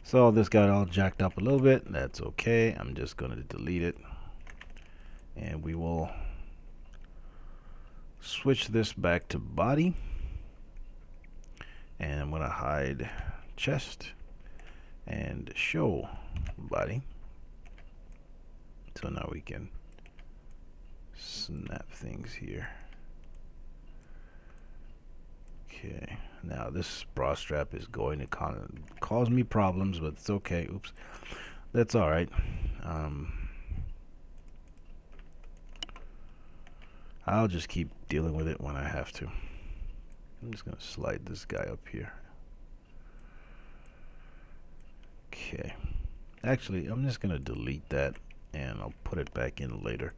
So this got all jacked up a little bit. That's okay. I'm just going to delete it. And we will switch this back to body. And I'm going to hide chest and show body. So now we can snap things here. Okay, now this bra strap is going to cause me problems, but it's okay. Oops, that's all right. I'll just keep dealing with it when I have to. I'm just gonna slide this guy up here. Okay, actually I'm just gonna delete that and I'll put it back in later.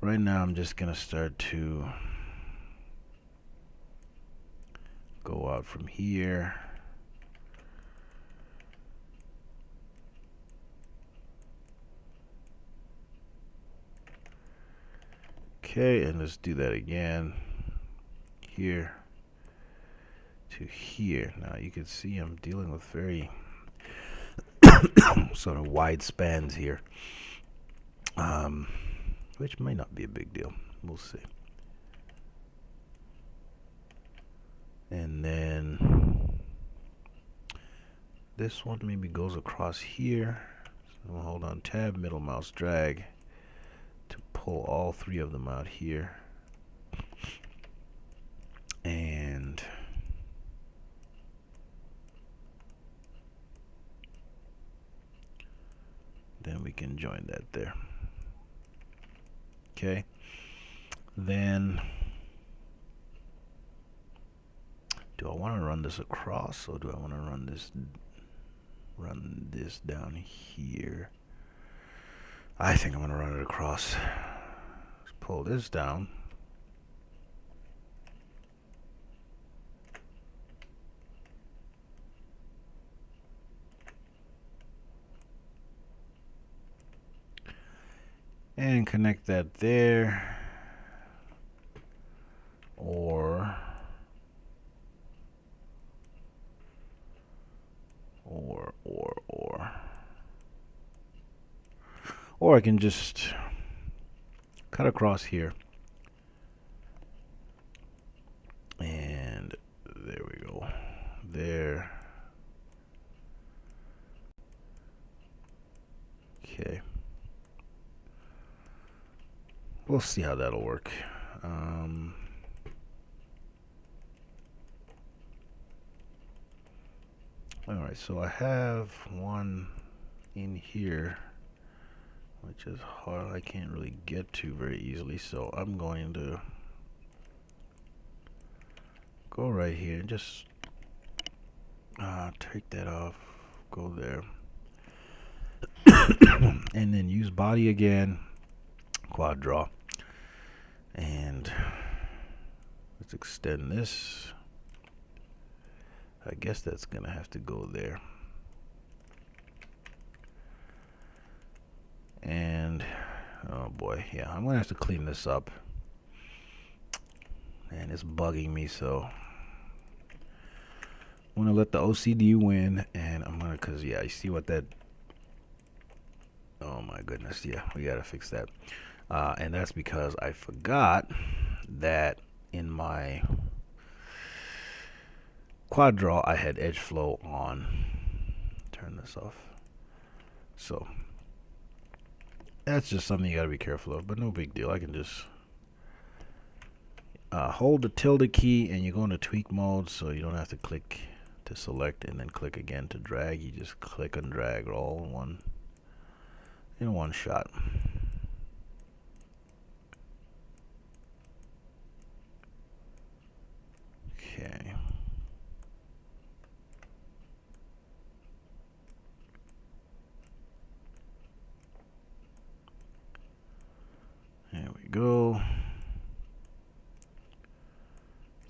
Right now I'm just gonna start to go out from here. Okay, and let's do that again. Here to here. Now you can see I'm dealing with very sort of wide spans here, which may not be a big deal. We'll see. And then this one maybe goes across here. So we'll hold on tab, middle mouse drag to pull all three of them out here. And then we can join that there. Okay. Then do I want to run this across, or do I want to run this down here? I think I'm going to run it across. Let's pull this down. And connect that there. Or I can just cut across here. And there we go. There. Okay. We'll see how that'll work. Alright, so I have one in here, which is hard. I can't really get to very easily, so I'm going to go right here and just take that off, go there, and then use body again, quad draw, and let's extend this. I guess that's gonna have to go there. And oh boy, yeah, I'm gonna have to clean this up. And it's bugging me, so I'm gonna let the OCD win, and I'm gonna, cause yeah, you see what that, oh my goodness, yeah, we gotta fix that. And that's because I forgot that in my quad draw I had edge flow on. Turn this off. So that's just something you gotta be careful of, but no big deal. I can just hold the tilde key and you go into tweak mode, so you don't have to click to select and then click again to drag. You just click and drag all in one shot. Okay. There we go.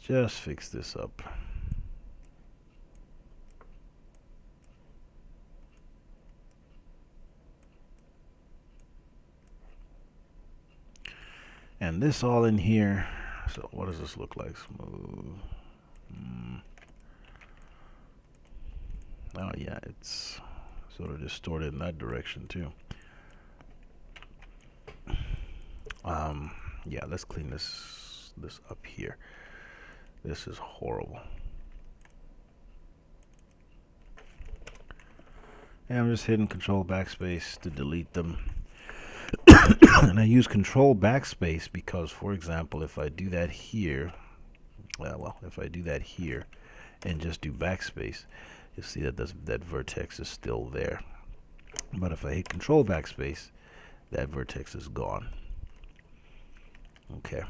Just fix this up. And this all in here. So what does this look like? Smooth. Oh yeah, it's sort of distorted in that direction too. Yeah, let's clean this up here. This is horrible. And I'm just hitting Control Backspace to delete them. And I use Control Backspace because, for example, if I do that here, if I do that here and just do Backspace, you'll see that that vertex is still there. But if I hit Control Backspace, that vertex is gone. Okay.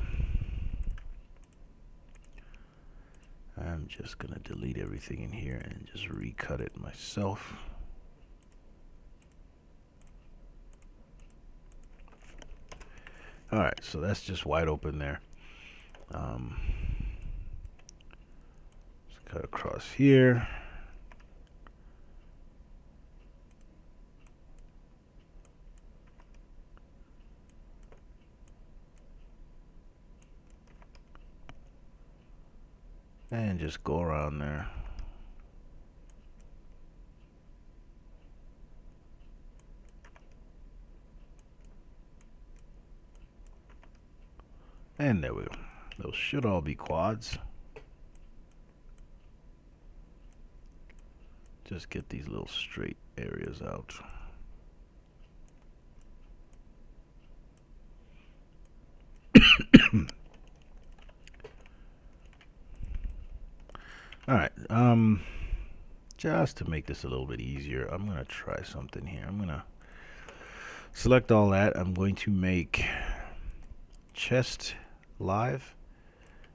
I'm just gonna delete everything in here and just recut it myself. All right, so that's just wide open there. Let's cut across here. and just go around there. And there we go. Those should all be quads. Just get these little straight areas out. All right. Just to make this a little bit easier, I'm gonna try something here. I'm gonna select all that. I'm going to make chest live,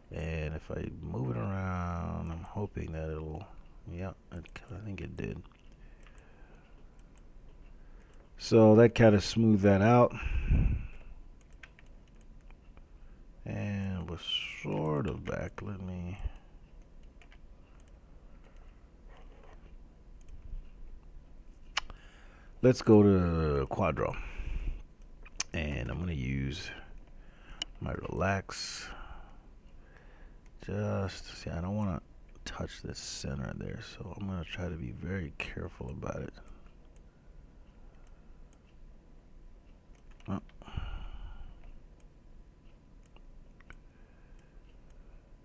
and if I move it around, I'm hoping that it'll. Yeah, I think it did. So that kind of smoothed that out, and we're sort of back. Let me. Let's go to Quadro, and I'm gonna use my relax. Just see, I don't want to touch this center there, so I'm gonna try to be very careful about it. Oh.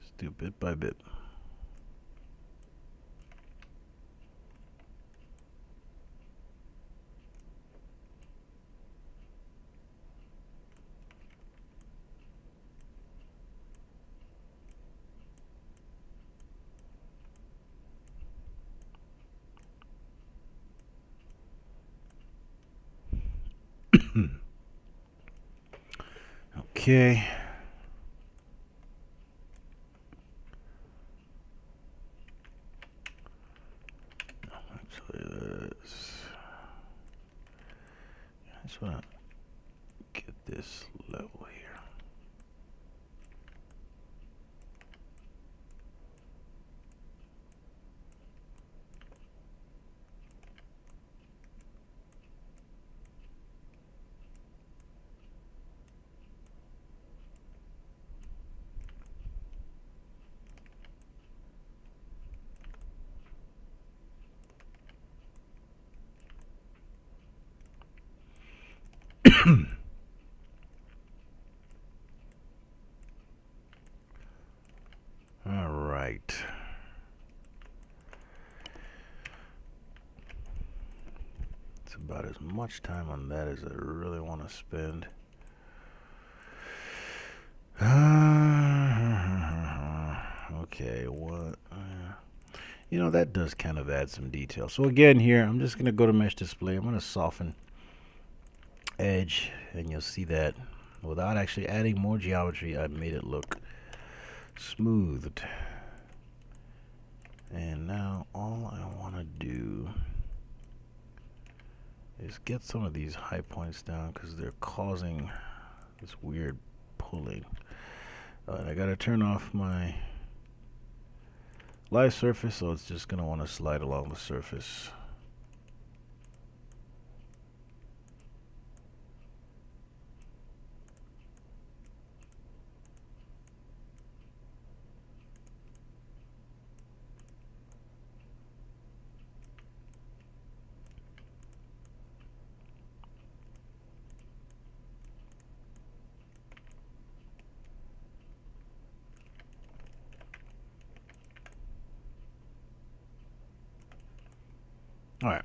Just do bit by bit. Okay. Actually, I just want to get this level here. All right. It's about as much time on that as I really want to spend. Okay, what? You know, that does kind of add some detail. So again here, I'm just going to go to mesh display. I'm going to soften edge, and you'll see that without actually adding more geometry, I made it look smoothed. And now all I want to do is get some of these high points down because they're causing this weird pulling. I got to turn off my live surface, so it's just going to want to slide along the surface. All right.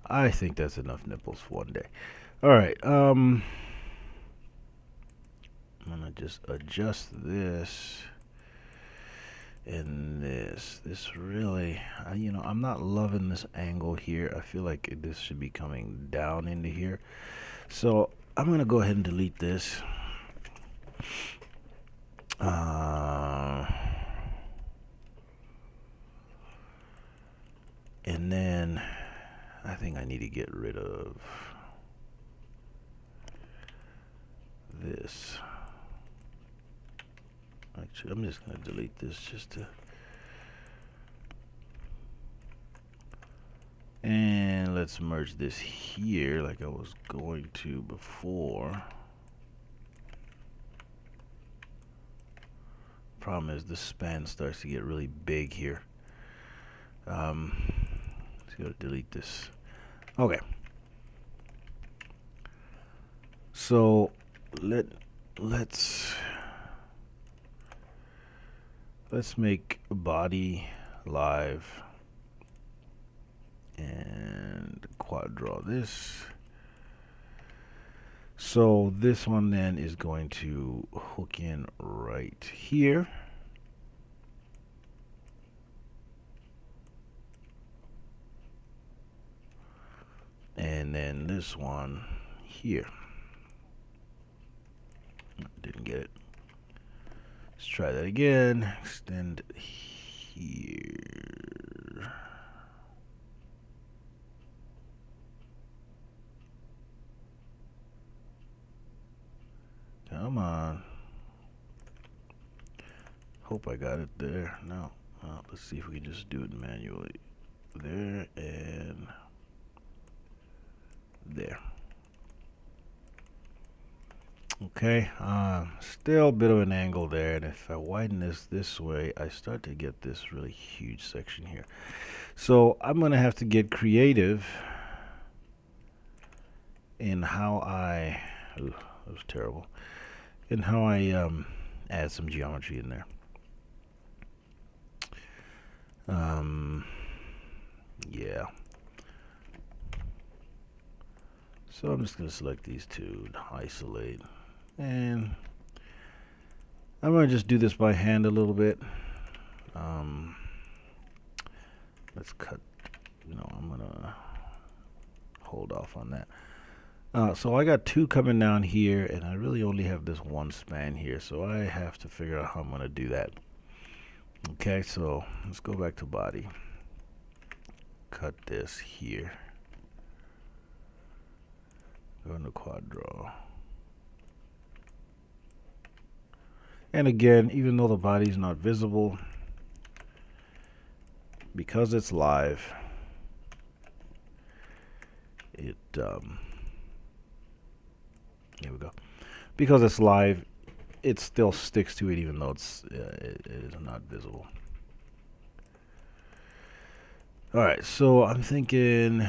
I think that's enough nipples for one day. All right. I'm gonna just adjust this and this. This really, you know, I'm not loving this angle here. I feel like this should be coming down into here. So I'm gonna go ahead and delete this. And then I think I need to get rid of this. Actually, I'm just going to delete this just to. And let's merge this here like I was going to before. Problem is, this span starts to get really big here. Let's go delete this. Okay. So let's make a body live and quad draw this. So this one then is going to hook in right here. And then this one here. Didn't get it. Let's try that again. Extend here. Come on. Hope I got it there. No. Let's see if we can just do it manually. There and there. Okay, still a bit of an angle there, and if I widen this way, I start to get this really huge section here. So I'm gonna have to get creative in how I, ooh, that was terrible, in how I add some geometry in there. Yeah. So I'm just gonna select these two, isolate. And I'm going to just do this by hand a little bit. Let's cut, I'm going to hold off on that. So I got two coming down here, and I really only have this one span here, so I have to figure out how I'm going to do that. Okay, so let's go back to body. Cut this here. Go into quad draw. And again, even though the body is not visible, because it's live, here we go. Because it's live, it still sticks to it, even though it is not visible. All right, so I'm thinking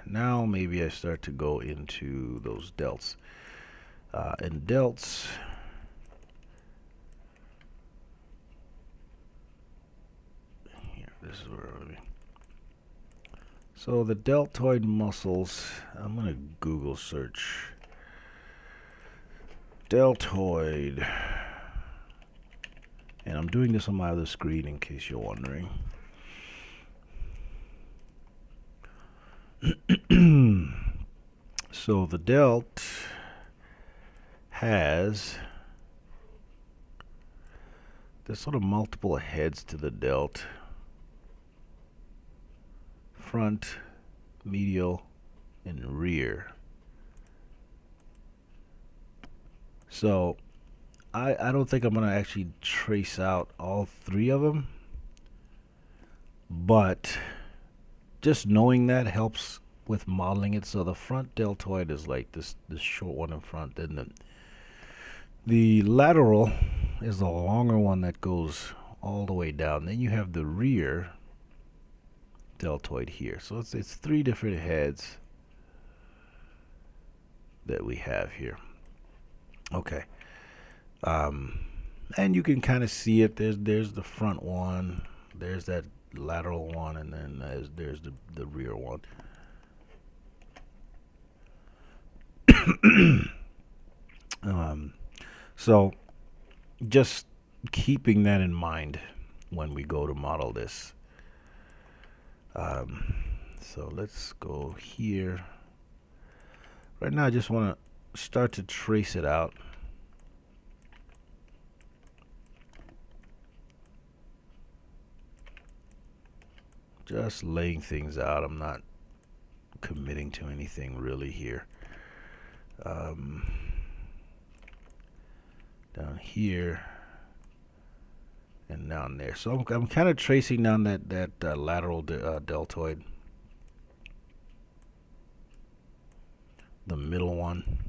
now maybe I start to go into those delts. And delts, this is where I'm going. So the deltoid muscles, I'm going to Google search deltoid, and I'm doing this on my other screen in case you're wondering. So the delt has, there's sort of multiple heads to the delt. Front, medial, and rear. So I don't think I'm going to actually trace out all three of them, but just knowing that helps with modeling it. So the front deltoid is like this short one in front, and the lateral is the longer one that goes all the way down. Then you have the rear deltoid here. So it's three different heads that we have here. Okay. And you can kind of see it. There's the front one, there's that lateral one, and then there's the rear one. So just keeping that in mind when we go to model this. So let's go here. Right now I just want to start to trace it out. Just laying things out. I'm not committing to anything really here. Down here and down there. So I'm kind of tracing down that lateral deltoid, the middle one,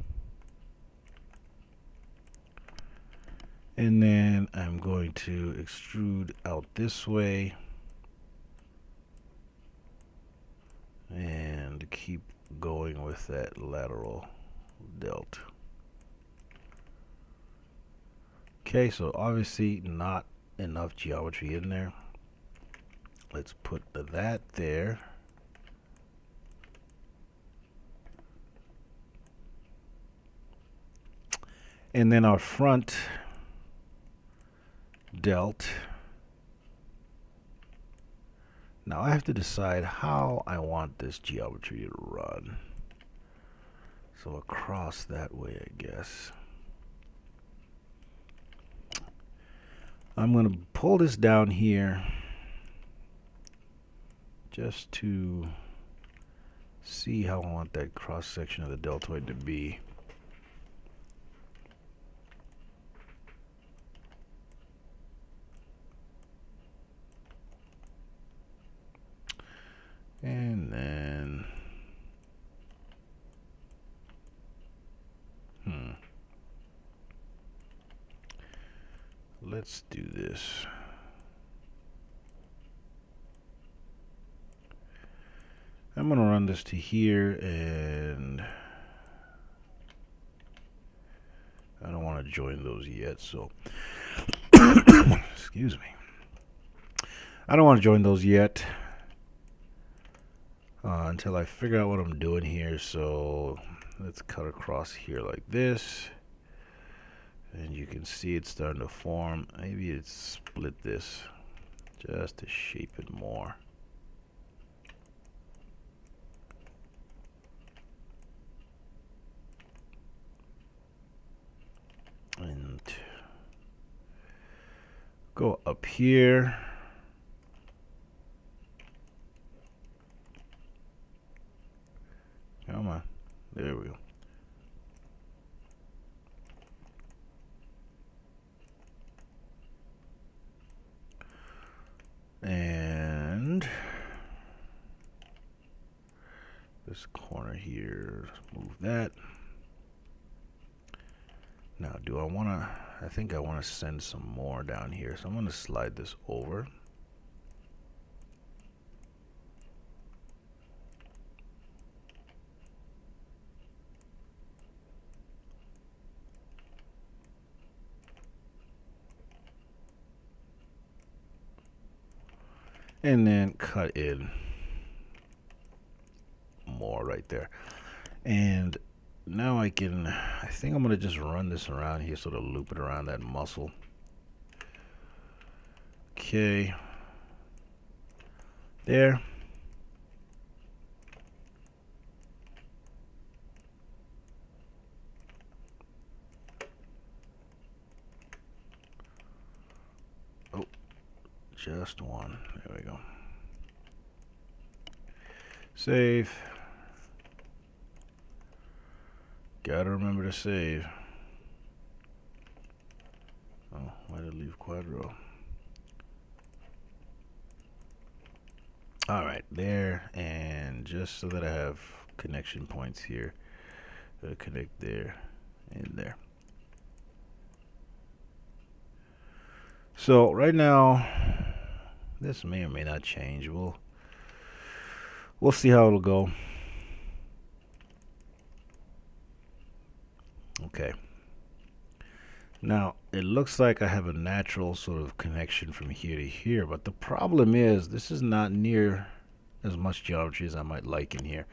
and then I'm going to extrude out this way and keep going with that lateral delt. Okay, so obviously not enough geometry in there. Let's put that there. And then our front delt. Now I have to decide how I want this geometry to run. So across that way, I guess. I'm going to pull this down here just to see how I want that cross section of the deltoid to be. And then let's do this. I'm going to run this to here, and I don't want to join those yet, so excuse me. I don't want to join those yet until I figure out what I'm doing here. So let's cut across here like this, and you can see it's starting to form. Maybe it's split this just to shape it more. And go up here. Come on. There we go. And this corner here, move that. Now, do I want to, I think I want to send some more down here. So I'm going to slide this over. And then cut in more right there. And now I think I'm going to just run this around here, sort of loop it around that muscle. Okay. There. Oh, just one. There we go. Save. Gotta remember to save. Oh, why did I leave Quadro? Alright, there. And just so that I have connection points here, connect there and there. So right now, this may or may not change. We'll see how it'll go. Okay. Now, it looks like I have a natural sort of connection from here to here, but the problem is this is not near as much geometry as I might like in here.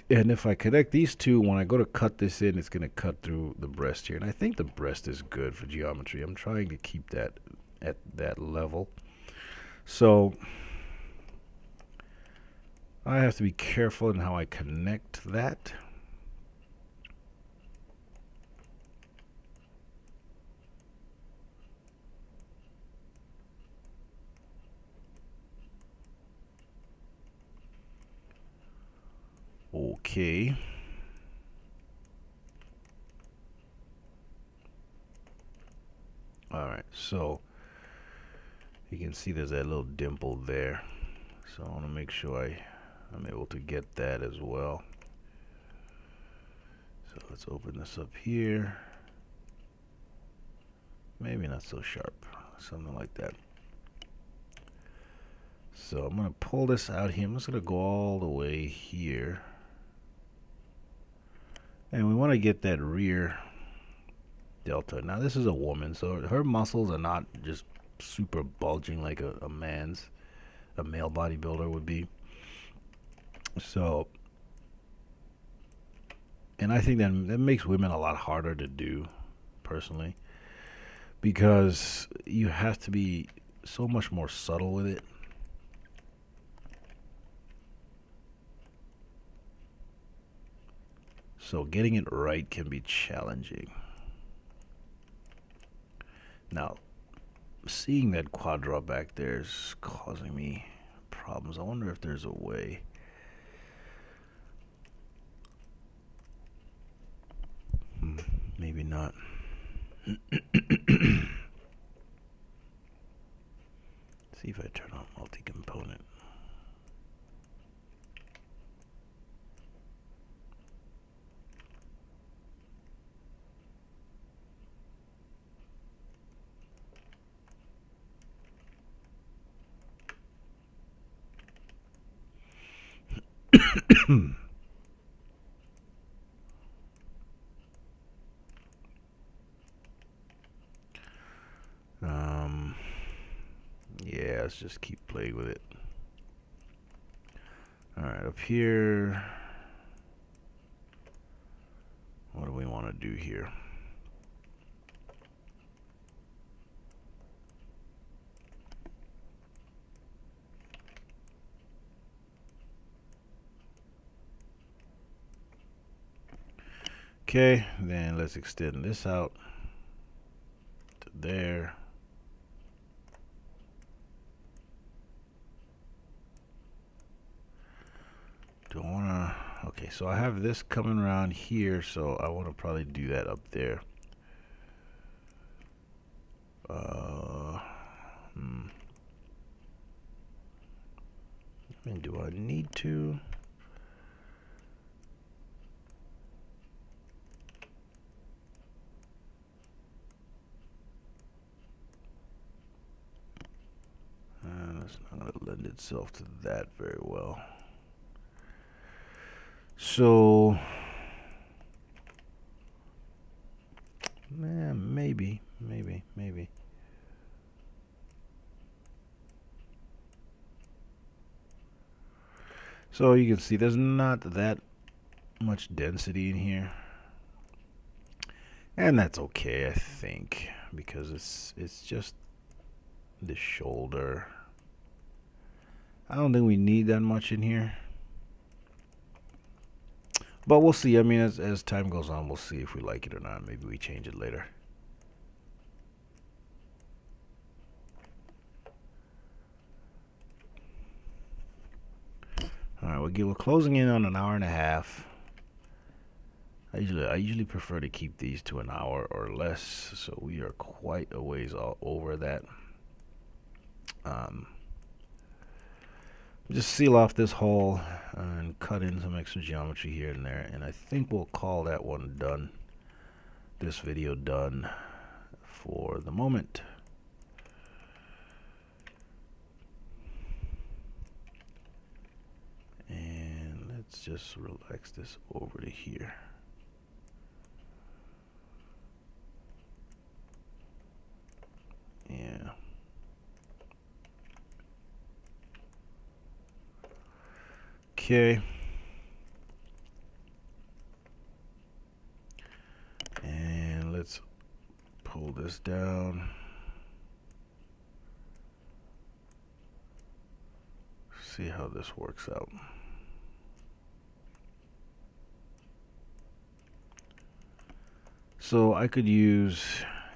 And if I connect these two, when I go to cut this in, it's going to cut through the breast here. And I think the breast is good for geometry. I'm trying to keep that at that level. So I have to be careful in how I connect that. Okay. All right, so you can see there's that little dimple there. So I want to make sure I'm able to get that as well. So let's open this up here. maybe not so sharp, something like that. So I'm gonna pull this out here. I'm just gonna go all the way here, and we want to get that rear delta. Now this is a woman, so her muscles are not just super bulging like a male bodybuilder would be. So, and I think that makes women a lot harder to do, personally, because you have to be so much more subtle with it. So getting it right can be challenging. Now, seeing that quad draw back there is causing me problems. I wonder if there's a way. Maybe not. See if I turn on multi-component. Yeah, let's just keep playing with it. Alright, up here, what do we want to do here? Okay, then let's extend this out to there. Do I wanna, okay, so I have this coming around here, so I want to probably do that up there. I mean, do I need to? That's not going to lend itself to that very well. So, maybe. So you can see there's not that much density in here, and that's okay, I think, because it's just the shoulder. I don't think we need that much in here, but we'll see. I mean, as time goes on, we'll see if we like it or not. Maybe we change it later. All right, we're closing in on an hour and a half. I usually prefer to keep these to an hour or less, so we are quite a ways all over that. Just seal off this hole and cut in some extra geometry here and there, and I think we'll call that one done. This video done for the moment. And let's just relax this over to here. Yeah. Okay. And let's pull this down. See how this works out. So I could use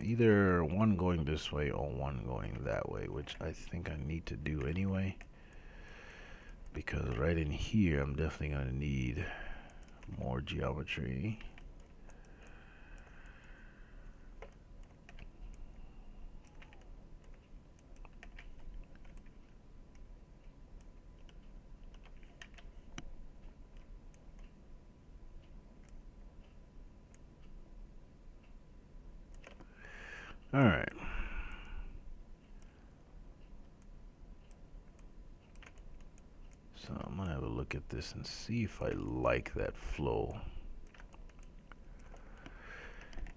either one going this way or one going that way, which I think I need to do anyway, because right in here I'm definitely going to need more geometry. All right. look at this and see if I like that flow.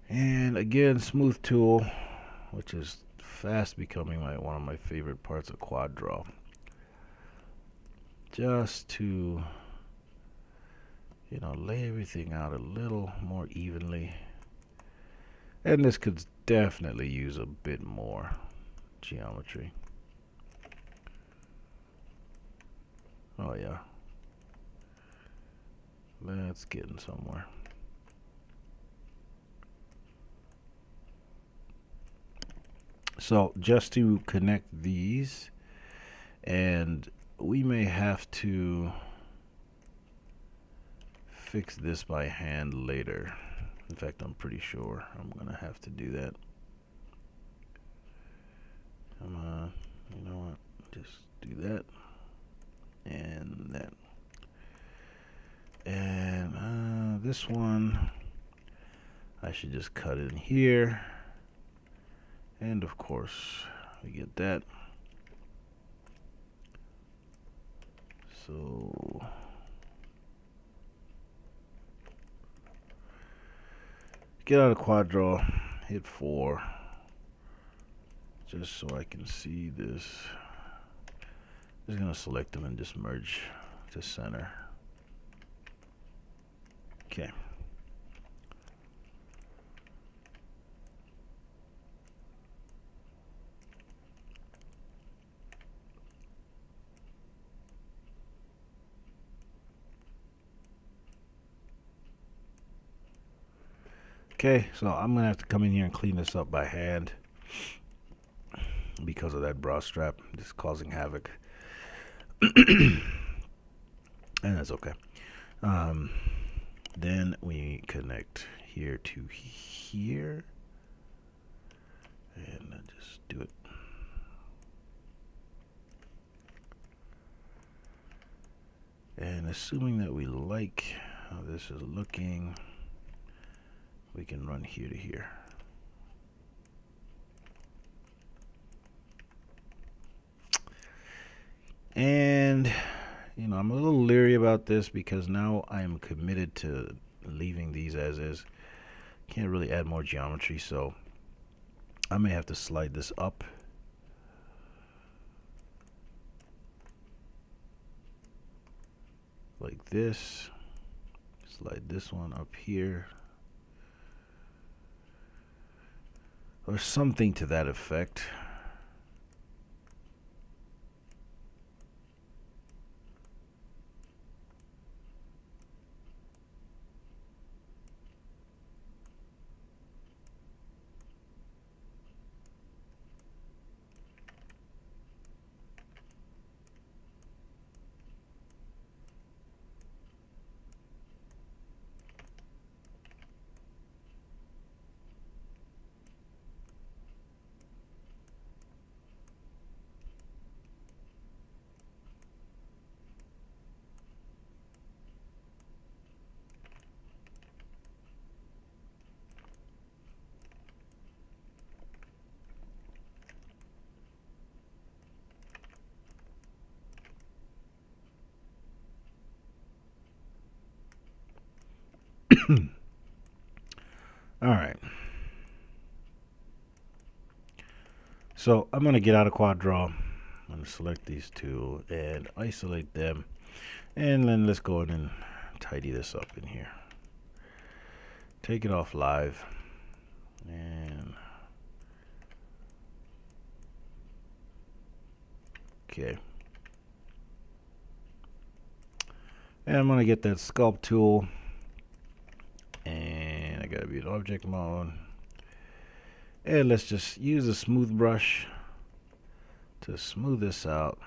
And again, smooth tool, which is fast becoming one of my favorite parts of quad draw. Just to, lay everything out a little more evenly. And this could definitely use a bit more geometry. Oh yeah. That's getting somewhere. So just to connect these, and we may have to fix this by hand later. In fact, I'm pretty sure I'm gonna have to do that. You know what? Just do that and that. And this one, I should just cut in here. And of course, we get that. So get out of quad draw, hit 4, just so I can see this. I'm just gonna select them and just merge to center. Okay. Okay, so I'm gonna have to come in here and clean this up by hand because of that bra strap just causing havoc. And that's okay. Then we connect here to here, and I just do it. And assuming that we like how this is looking, we can run here to here. And I'm a little leery about this because now I'm committed to leaving these as is. Can't really add more geometry, so I may have to slide this up. Like this. Slide this one up here. Or something to that effect. All right. So I'm going to get out of quad draw. I'm going to select these two and isolate them. And then let's go in and tidy this up in here. Take it off live. And okay. And I'm going to get that sculpt tool. And I got to be in object mode. And let's just use a smooth brush to smooth this out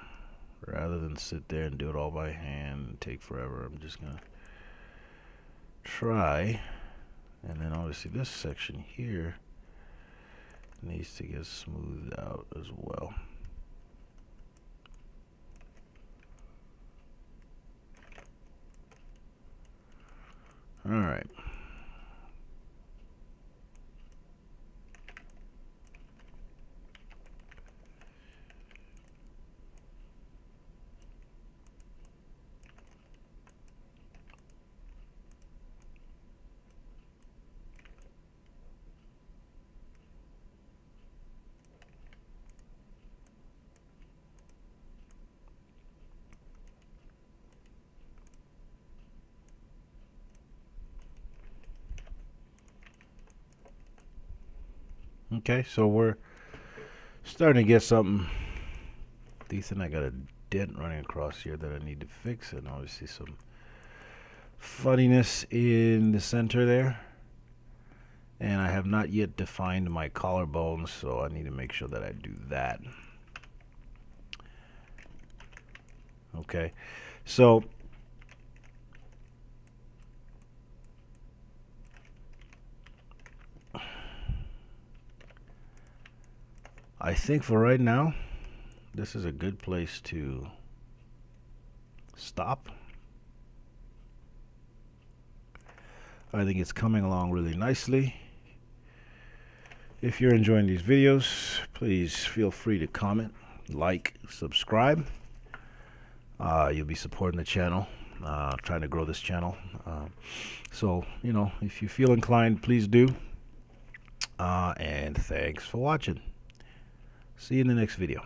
rather than sit there and do it all by hand and take forever. I'm just going to try. And then obviously this section here needs to get smoothed out as well. All right. Okay, so we're starting to get something decent. I got a dent running across here that I need to fix, and obviously some funniness in the center there. And I have not yet defined my collarbones, so I need to make sure that I do that. Okay, so I think for right now, this is a good place to stop. I think it's coming along really nicely. If you're enjoying these videos, please feel free to comment, like, subscribe. You'll be supporting the channel, trying to grow this channel. So, you know, if you feel inclined, please do. And thanks for watching. See you in the next video.